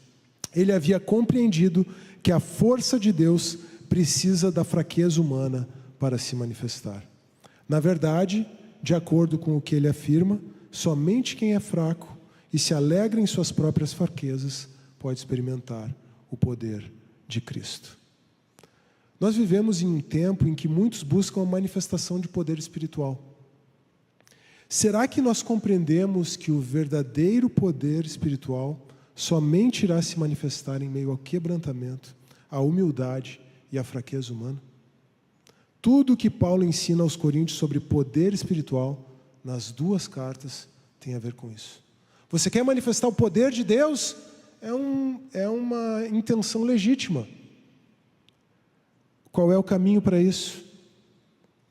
Ele havia compreendido que a força de Deus precisa da fraqueza humana para se manifestar. Na verdade, de acordo com o que ele afirma, somente quem é fraco e se alegra em suas próprias fraquezas pode experimentar o poder de Cristo. Nós vivemos em um tempo em que muitos buscam a manifestação de poder espiritual. Será que nós compreendemos que o verdadeiro poder espiritual somente irá se manifestar em meio ao quebrantamento, à humildade e à fraqueza humana? Tudo o que Paulo ensina aos Coríntios sobre poder espiritual, nas duas cartas, tem a ver com isso. Você quer manifestar o poder de Deus? É uma intenção legítima. Qual é o caminho para isso?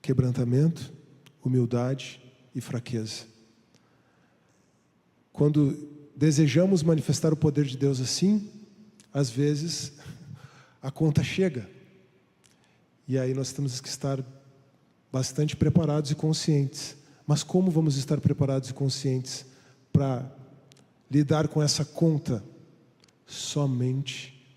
Quebrantamento, humildade e fraqueza. Quando desejamos manifestar o poder de Deus assim, às vezes a conta chega. E aí nós temos que estar bastante preparados e conscientes. Mas como vamos estar preparados e conscientes para lidar com essa conta? Somente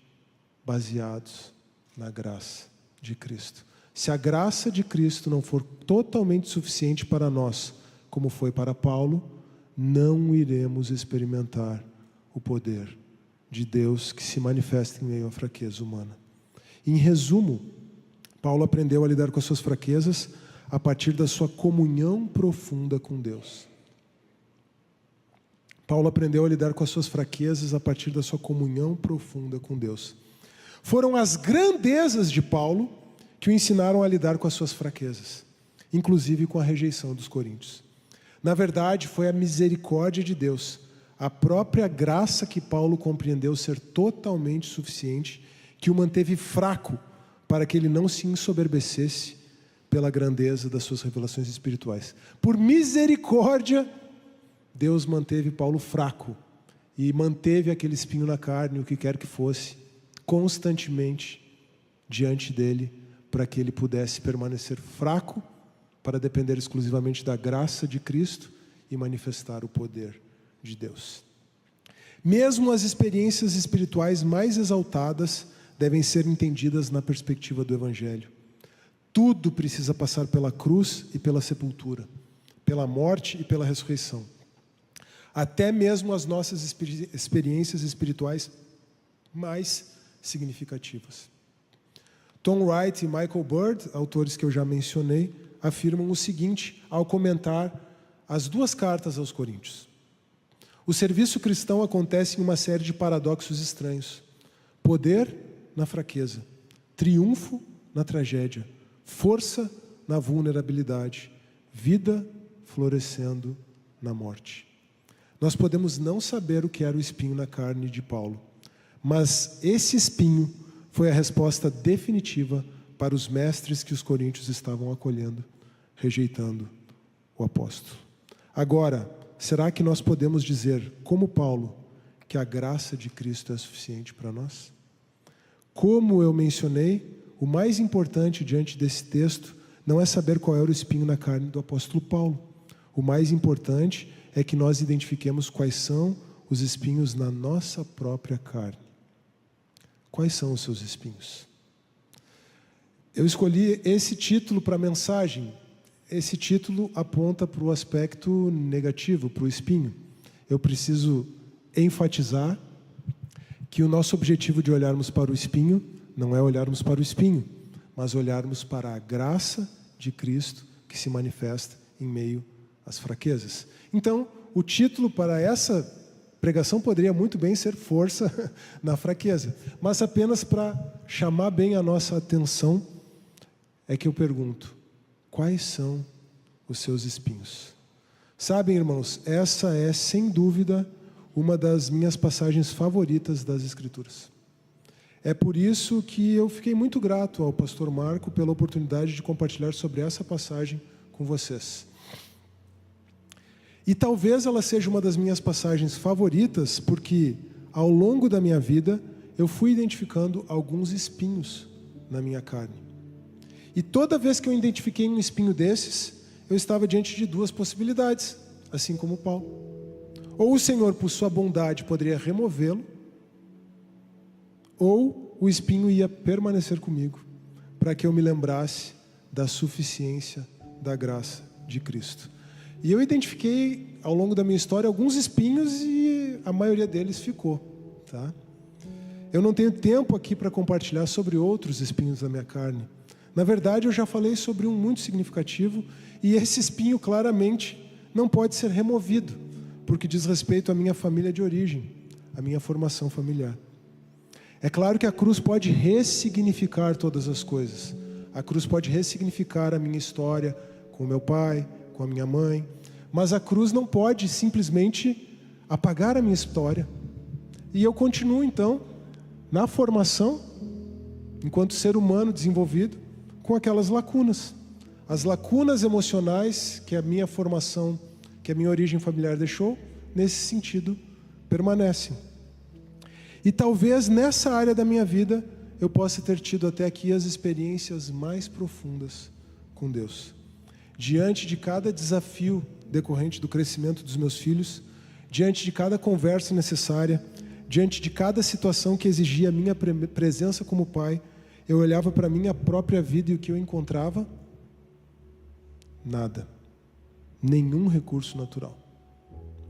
baseados na graça de Cristo. Se a graça de Cristo não for totalmente suficiente para nós, como foi para Paulo, não iremos experimentar o poder de Deus que se manifesta em meio à fraqueza humana. Em resumo, Paulo aprendeu a lidar com as suas fraquezas a partir da sua comunhão profunda com Deus. Paulo aprendeu a lidar com as suas fraquezas a partir da sua comunhão profunda com Deus. Foram as grandezas de Paulo que o ensinaram a lidar com as suas fraquezas, inclusive com a rejeição dos coríntios. Na verdade, foi a misericórdia de Deus, a própria graça que Paulo compreendeu ser totalmente suficiente, que o manteve fraco para que ele não se ensoberbecesse pela grandeza das suas revelações espirituais. Por misericórdia, Deus manteve Paulo fraco e manteve aquele espinho na carne, o que quer que fosse, constantemente diante dele, para que ele pudesse permanecer fraco, para depender exclusivamente da graça de Cristo e manifestar o poder de Deus. Mesmo as experiências espirituais mais exaltadas devem ser entendidas na perspectiva do Evangelho. Tudo precisa passar pela cruz e pela sepultura, pela morte e pela ressurreição. Até mesmo as nossas experiências espirituais mais significativas. Tom Wright e Michael Bird, autores que eu já mencionei, afirmam o seguinte ao comentar as duas cartas aos Coríntios. O serviço cristão acontece em uma série de paradoxos estranhos. Poder na fraqueza, triunfo na tragédia, força na vulnerabilidade, vida florescendo na morte. Nós podemos não saber o que era o espinho na carne de Paulo, mas esse espinho foi a resposta definitiva para os mestres que os coríntios estavam acolhendo, rejeitando o apóstolo. Agora, será que nós podemos dizer, como Paulo, que a graça de Cristo é suficiente para nós? Como eu mencionei, o mais importante diante desse texto não é saber qual era o espinho na carne do apóstolo Paulo. O mais importante é que nós identifiquemos quais são os espinhos na nossa própria carne. Quais são os seus espinhos? Eu escolhi esse título para a mensagem. Esse título aponta para o aspecto negativo, para o espinho. Eu preciso enfatizar que o nosso objetivo de olharmos para o espinho não é olharmos para o espinho, mas olharmos para a graça de Cristo que se manifesta em meio às fraquezas. Então, o título para essa pregação poderia muito bem ser força na fraqueza, mas apenas para chamar bem a nossa atenção é que eu pergunto: quais são os seus espinhos? Sabem, irmãos, essa é sem dúvida uma das minhas passagens favoritas das Escrituras. É por isso que eu fiquei muito grato ao pastor Marco pela oportunidade de compartilhar sobre essa passagem com vocês. E talvez ela seja uma das minhas passagens favoritas, porque ao longo da minha vida eu fui identificando alguns espinhos na minha carne. E toda vez que eu identifiquei um espinho desses, eu estava diante de duas possibilidades, assim como Paulo. Ou o Senhor, por sua bondade, poderia removê-lo, ou o espinho ia permanecer comigo, para que eu me lembrasse da suficiência da graça de Cristo. E eu identifiquei, ao longo da minha história, alguns espinhos e a maioria deles ficou, tá? Eu não tenho tempo aqui para compartilhar sobre outros espinhos da minha carne. Na verdade, eu já falei sobre um muito significativo, e esse espinho claramente não pode ser removido, porque diz respeito à minha família de origem, à minha formação familiar. É claro que a cruz pode ressignificar todas as coisas. A cruz pode ressignificar a minha história com o meu pai, com a minha mãe, mas a cruz não pode simplesmente apagar a minha história. E eu continuo então na formação, enquanto ser humano desenvolvido, com aquelas lacunas. As lacunas emocionais que a minha formação, que a minha origem familiar deixou, nesse sentido, permanecem. E talvez nessa área da minha vida eu possa ter tido até aqui as experiências mais profundas com Deus. Diante de cada desafio decorrente do crescimento dos meus filhos, diante de cada conversa necessária, diante de cada situação que exigia a minha presença como pai, eu olhava para a minha própria vida e o que eu encontrava? Nada. Nenhum recurso natural.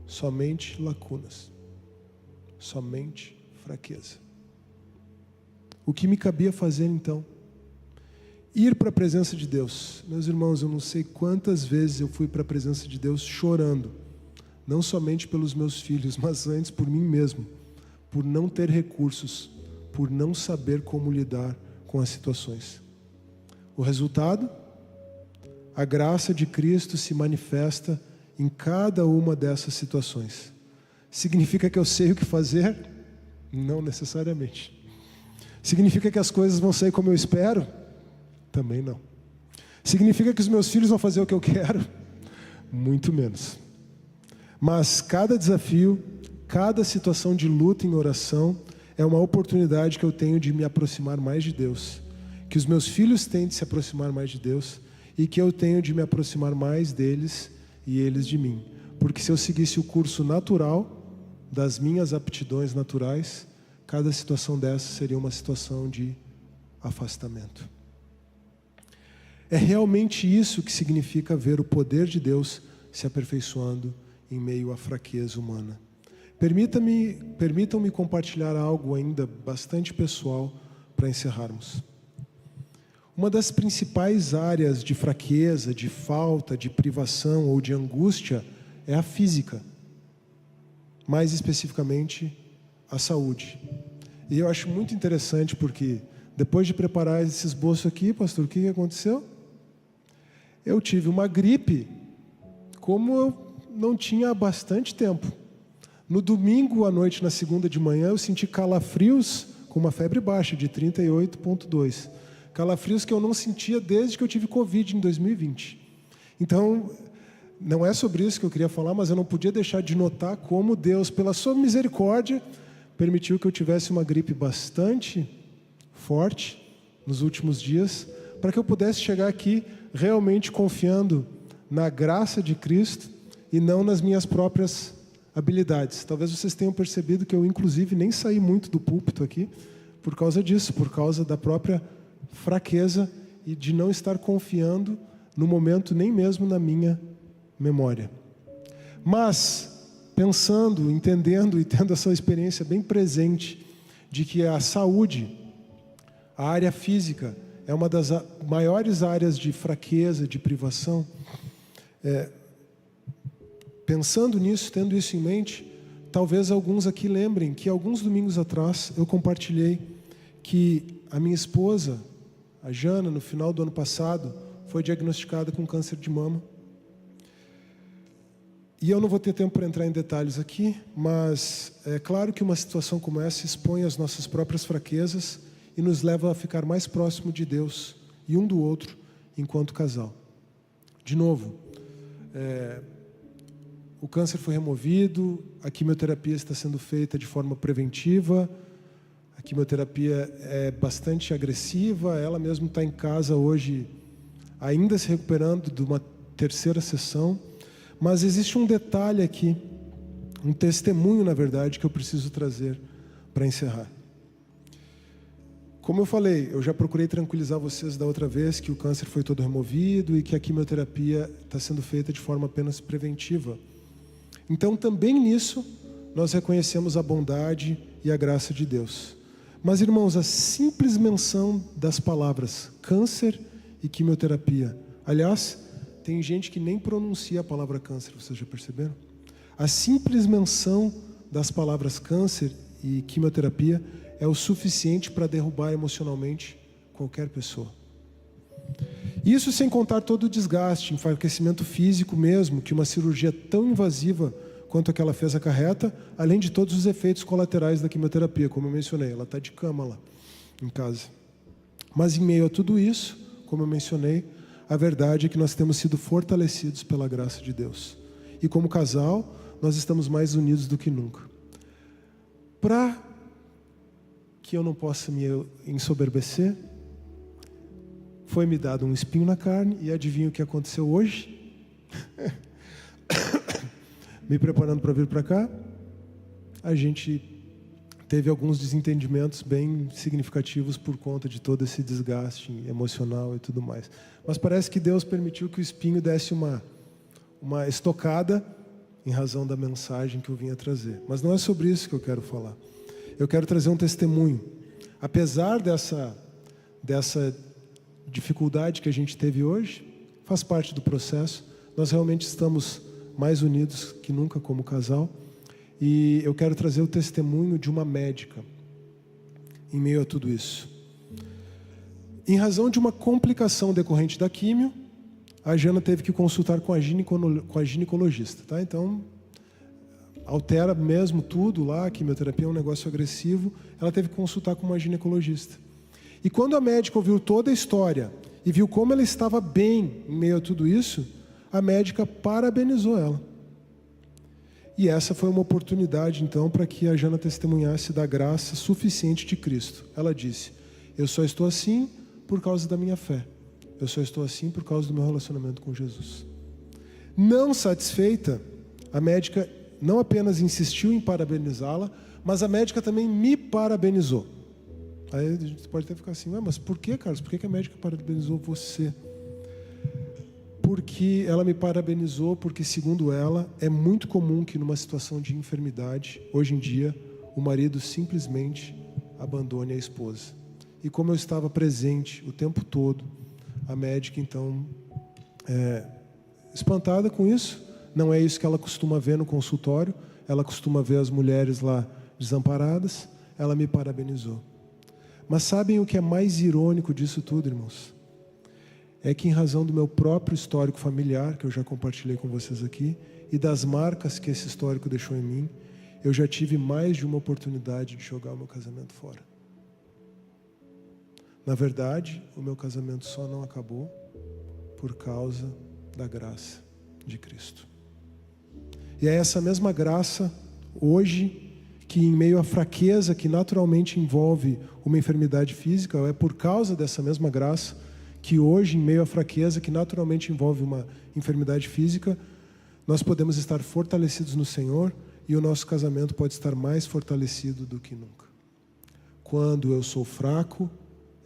Somente lacunas. Somente fraqueza. O que me cabia fazer então? Ir para a presença de Deus. Meus irmãos, eu não sei quantas vezes eu fui para a presença de Deus chorando, não somente pelos meus filhos, mas antes por mim mesmo, por não ter recursos, por não saber como lidar com as situações. O resultado? A graça de Cristo se manifesta em cada uma dessas situações. Significa que eu sei o que fazer? Não necessariamente. Significa que as coisas vão sair como eu espero? Também não. Significa que os meus filhos vão fazer o que eu quero? Muito menos. Mas cada desafio, cada situação de luta em oração é uma oportunidade que eu tenho de me aproximar mais de Deus, que os meus filhos têm de se aproximar mais de Deus e que eu tenho de me aproximar mais deles e eles de mim. Porque se eu seguisse o curso natural das minhas aptidões naturais, cada situação dessa seria uma situação de afastamento. É realmente isso que significa ver o poder de Deus se aperfeiçoando em meio à fraqueza humana. Permitam-me compartilhar algo ainda bastante pessoal para encerrarmos. Uma das principais áreas de fraqueza, de falta, de privação ou de angústia é a física. Mais especificamente, a saúde. E eu acho muito interessante porque, depois de preparar esse esboço aqui, pastor, o que aconteceu? Eu tive uma gripe, como eu não tinha há bastante tempo. No domingo à noite, na segunda de manhã, eu senti calafrios com uma febre baixa, de 38,2. Calafrios que eu não sentia desde que eu tive Covid em 2020. Então, não é sobre isso que eu queria falar, mas eu não podia deixar de notar como Deus, pela sua misericórdia, permitiu que eu tivesse uma gripe bastante forte nos últimos dias, para que eu pudesse chegar aqui realmente confiando na graça de Cristo e não nas minhas próprias habilidades. Talvez vocês tenham percebido que eu, inclusive, nem saí muito do púlpito aqui por causa disso, por causa da própria fraqueza e de não estar confiando no momento, nem mesmo na minha memória. Mas, pensando, entendendo e tendo essa experiência bem presente de que a saúde, a área física, é uma das maiores áreas de fraqueza, de privação, pensando nisso, tendo isso em mente, talvez alguns aqui lembrem que alguns domingos atrás eu compartilhei que a minha esposa, a Jana, no final do ano passado, foi diagnosticada com câncer de mama. E eu não vou ter tempo para entrar em detalhes aqui, mas é claro que uma situação como essa expõe as nossas próprias fraquezas e nos leva a ficar mais próximo de Deus e um do outro enquanto casal. De novo, o câncer foi removido, a quimioterapia está sendo feita de forma preventiva, a quimioterapia é bastante agressiva, ela mesma está em casa hoje, ainda se recuperando de uma terceira sessão, mas existe um detalhe aqui, um testemunho, na verdade, que eu preciso trazer para encerrar. Como eu falei, eu já procurei tranquilizar vocês da outra vez que o câncer foi todo removido e que a quimioterapia está sendo feita de forma apenas preventiva. Então, também nisso, nós reconhecemos a bondade e a graça de Deus. Mas, irmãos, a simples menção das palavras câncer e quimioterapia. Aliás, tem gente que nem pronuncia a palavra câncer, vocês já perceberam? A simples menção das palavras câncer e quimioterapia é o suficiente para derrubar emocionalmente qualquer pessoa. Isso sem contar todo o desgaste, enfraquecimento físico mesmo, que uma cirurgia tão invasiva quanto a que ela fez acarreta, além de todos os efeitos colaterais da quimioterapia, como eu mencionei. Ela está de cama lá, em casa. Mas em meio a tudo isso, como eu mencionei, a verdade é que nós temos sido fortalecidos pela graça de Deus. E como casal, nós estamos mais unidos do que nunca. Para que eu não possa me ensoberbecer, foi-me dado um espinho na carne, e adivinha o que aconteceu hoje? Me preparando para vir para cá, a gente teve alguns desentendimentos bem significativos por conta de todo esse desgaste emocional e tudo mais. Mas parece que Deus permitiu que o espinho desse uma estocada em razão da mensagem que eu vinha trazer. Mas não é sobre isso que eu quero falar. Eu quero trazer um testemunho. Apesar dessa dificuldade que a gente teve hoje, faz parte do processo. Nós realmente estamos mais unidos que nunca como casal. E eu quero trazer o testemunho de uma médica em meio a tudo isso. Em razão de uma complicação decorrente da químio, a Jana teve que consultar com a ginecologista, tá? Então, altera mesmo tudo lá, a quimioterapia é um negócio agressivo, ela teve que consultar com uma ginecologista. E quando a médica ouviu toda a história e viu como ela estava bem em meio a tudo isso, a médica parabenizou ela. E essa foi uma oportunidade, então, para que a Jana testemunhasse da graça suficiente de Cristo. Ela disse: eu só estou assim por causa da minha fé. Eu só estou assim por causa do meu relacionamento com Jesus. Não satisfeita, a médica não apenas insistiu em parabenizá-la, mas a médica também me parabenizou. Aí a gente pode até ficar assim: mas por que, Carlos? Por que a médica parabenizou você? Porque ela me parabenizou, porque, segundo ela, é muito comum que numa situação de enfermidade, hoje em dia, o marido simplesmente abandone a esposa. E como eu estava presente o tempo todo, a médica, então, espantada com isso, não é isso que ela costuma ver no consultório, ela costuma ver as mulheres lá desamparadas, ela me parabenizou. Mas sabem o que é mais irônico disso tudo, irmãos? É que, em razão do meu próprio histórico familiar, que eu já compartilhei com vocês aqui, e das marcas que esse histórico deixou em mim, eu já tive mais de uma oportunidade de jogar o meu casamento fora. Na verdade, o meu casamento só não acabou por causa da graça de Cristo. E é essa mesma graça, hoje, que em meio à fraqueza que naturalmente envolve uma enfermidade física, é por causa dessa mesma graça que hoje, em meio à fraqueza que naturalmente envolve uma enfermidade física, nós podemos estar fortalecidos no Senhor e o nosso casamento pode estar mais fortalecido do que nunca. Quando eu sou fraco,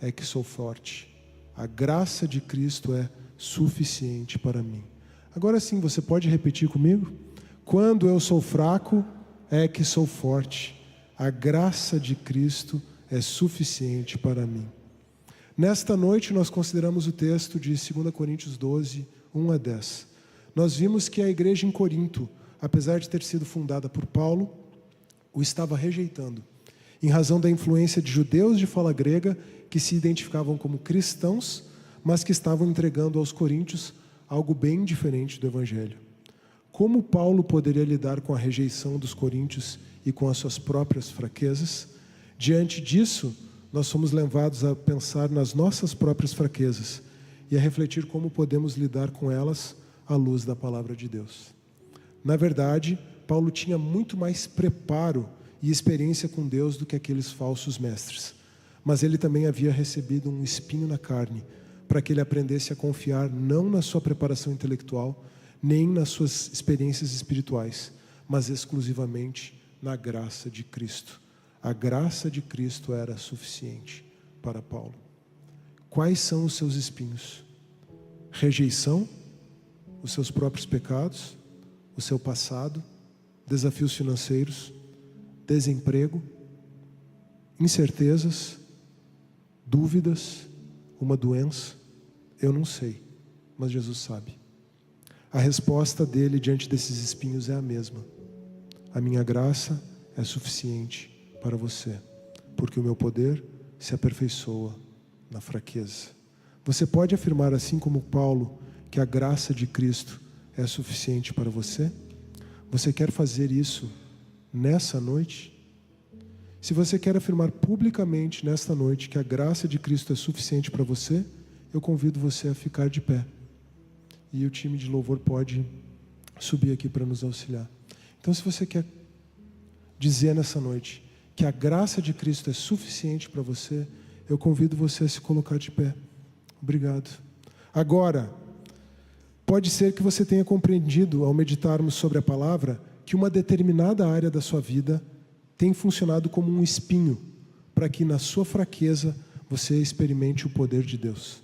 é que sou forte. A graça de Cristo é suficiente para mim. Agora sim, você pode repetir comigo? Quando eu sou fraco, é que sou forte. A graça de Cristo é suficiente para mim. Nesta noite nós consideramos o texto de 2 Coríntios 12, 1 a 10. Nós vimos que a igreja em Corinto, apesar de ter sido fundada por Paulo, o estava rejeitando, em razão da influência de judeus de fala grega que se identificavam como cristãos, mas que estavam entregando aos coríntios algo bem diferente do evangelho. Como Paulo poderia lidar com a rejeição dos coríntios e com as suas próprias fraquezas? Diante disso, nós somos levados a pensar nas nossas próprias fraquezas e a refletir como podemos lidar com elas à luz da palavra de Deus. Na verdade, Paulo tinha muito mais preparo e experiência com Deus do que aqueles falsos mestres. Mas ele também havia recebido um espinho na carne, para que ele aprendesse a confiar não na sua preparação intelectual, nem nas suas experiências espirituais, mas exclusivamente na graça de Cristo. A graça de Cristo era suficiente para Paulo. Quais são os seus espinhos? Rejeição, os seus próprios pecados, o seu passado, desafios financeiros, desemprego, incertezas, dúvidas, uma doença? Eu não sei, mas Jesus sabe. A resposta dele diante desses espinhos é a mesma. A minha graça é suficiente para você, porque o meu poder se aperfeiçoa na fraqueza. Você pode afirmar, assim como Paulo, que a graça de Cristo é suficiente para você? Você quer fazer isso nessa noite? Se você quer afirmar publicamente nesta noite que a graça de Cristo é suficiente para você, eu convido você a ficar de pé. E o time de louvor pode subir aqui para nos auxiliar. Então, se você quer dizer nessa noite que a graça de Cristo é suficiente para você, eu convido você a se colocar de pé. Obrigado. Agora, pode ser que você tenha compreendido, ao meditarmos sobre a palavra, que uma determinada área da sua vida tem funcionado como um espinho, para que na sua fraqueza você experimente o poder de Deus.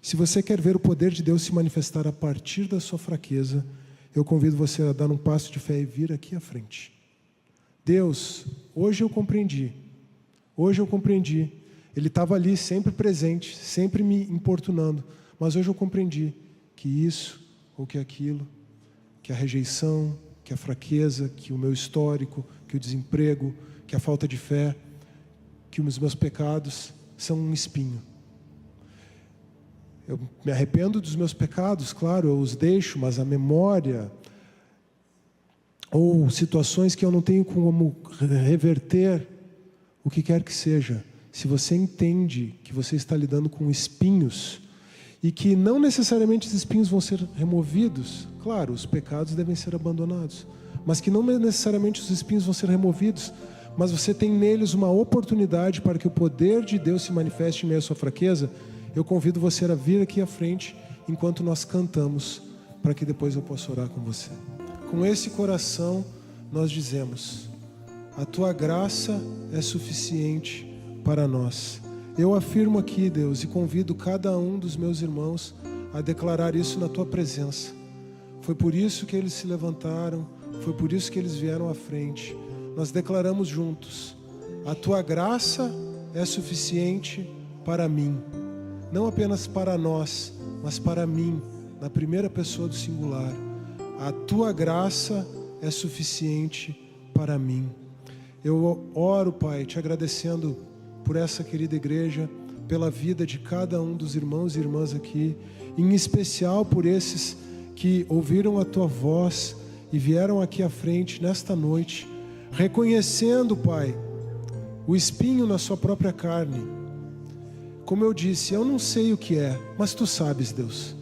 Se você quer ver o poder de Deus se manifestar a partir da sua fraqueza, eu convido você a dar um passo de fé e vir aqui à frente. Deus, hoje eu compreendi. Ele estava ali sempre presente, sempre me importunando, mas hoje eu compreendi que isso ou que aquilo, que a rejeição, que a fraqueza, que o meu histórico, que o desemprego, que a falta de fé, que os meus pecados são um espinho. Eu me arrependo dos meus pecados, claro, eu os deixo, mas a memória, ou situações que eu não tenho como reverter, o que quer que seja, se você entende que você está lidando com espinhos, e que não necessariamente os espinhos vão ser removidos, claro, os pecados devem ser abandonados, mas que não necessariamente os espinhos vão ser removidos, mas você tem neles uma oportunidade para que o poder de Deus se manifeste em meio à sua fraqueza. Eu convido você a vir aqui à frente enquanto nós cantamos, para que depois eu possa orar com você. Com esse coração nós dizemos: a tua graça é suficiente para nós. Eu afirmo aqui, Deus, e convido cada um dos meus irmãos a declarar isso na tua presença. Foi por isso que eles se levantaram, foi por isso que eles vieram à frente. Nós declaramos juntos: a tua graça é suficiente para mim. Não apenas para nós, mas para mim, na primeira pessoa do singular. A tua graça é suficiente para mim. Eu oro, Pai, te agradecendo por essa querida igreja, pela vida de cada um dos irmãos e irmãs aqui, em especial por esses que ouviram a tua voz e vieram aqui à frente nesta noite, reconhecendo, Pai, o espinho na sua própria carne. Como eu disse, eu não sei o que é, mas tu sabes, Deus.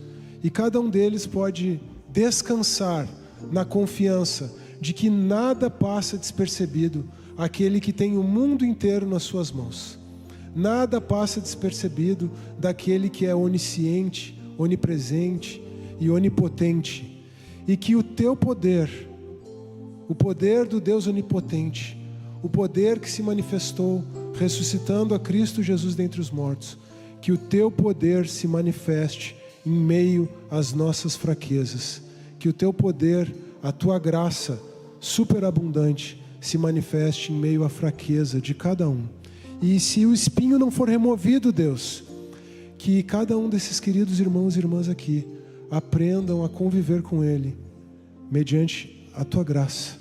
E cada um deles pode descansar na confiança de que nada passa despercebido aquele que tem o mundo inteiro nas suas mãos. Nada passa despercebido daquele que é onisciente, onipresente e onipotente. E que o teu poder, o poder do Deus onipotente, o poder que se manifestou ressuscitando a Cristo Jesus dentre os mortos, que o teu poder se manifeste em meio às nossas fraquezas, que o teu poder, a tua graça superabundante se manifeste em meio à fraqueza de cada um. E se o espinho não for removido, Deus, que cada um desses queridos irmãos e irmãs aqui aprendam a conviver com ele mediante a tua graça,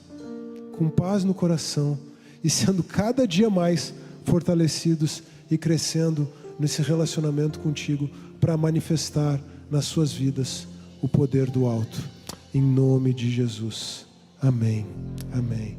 com paz no coração e sendo cada dia mais fortalecidos e crescendo nesse relacionamento contigo para manifestar nas suas vidas o poder do alto. Em nome de Jesus. Amém. Amém.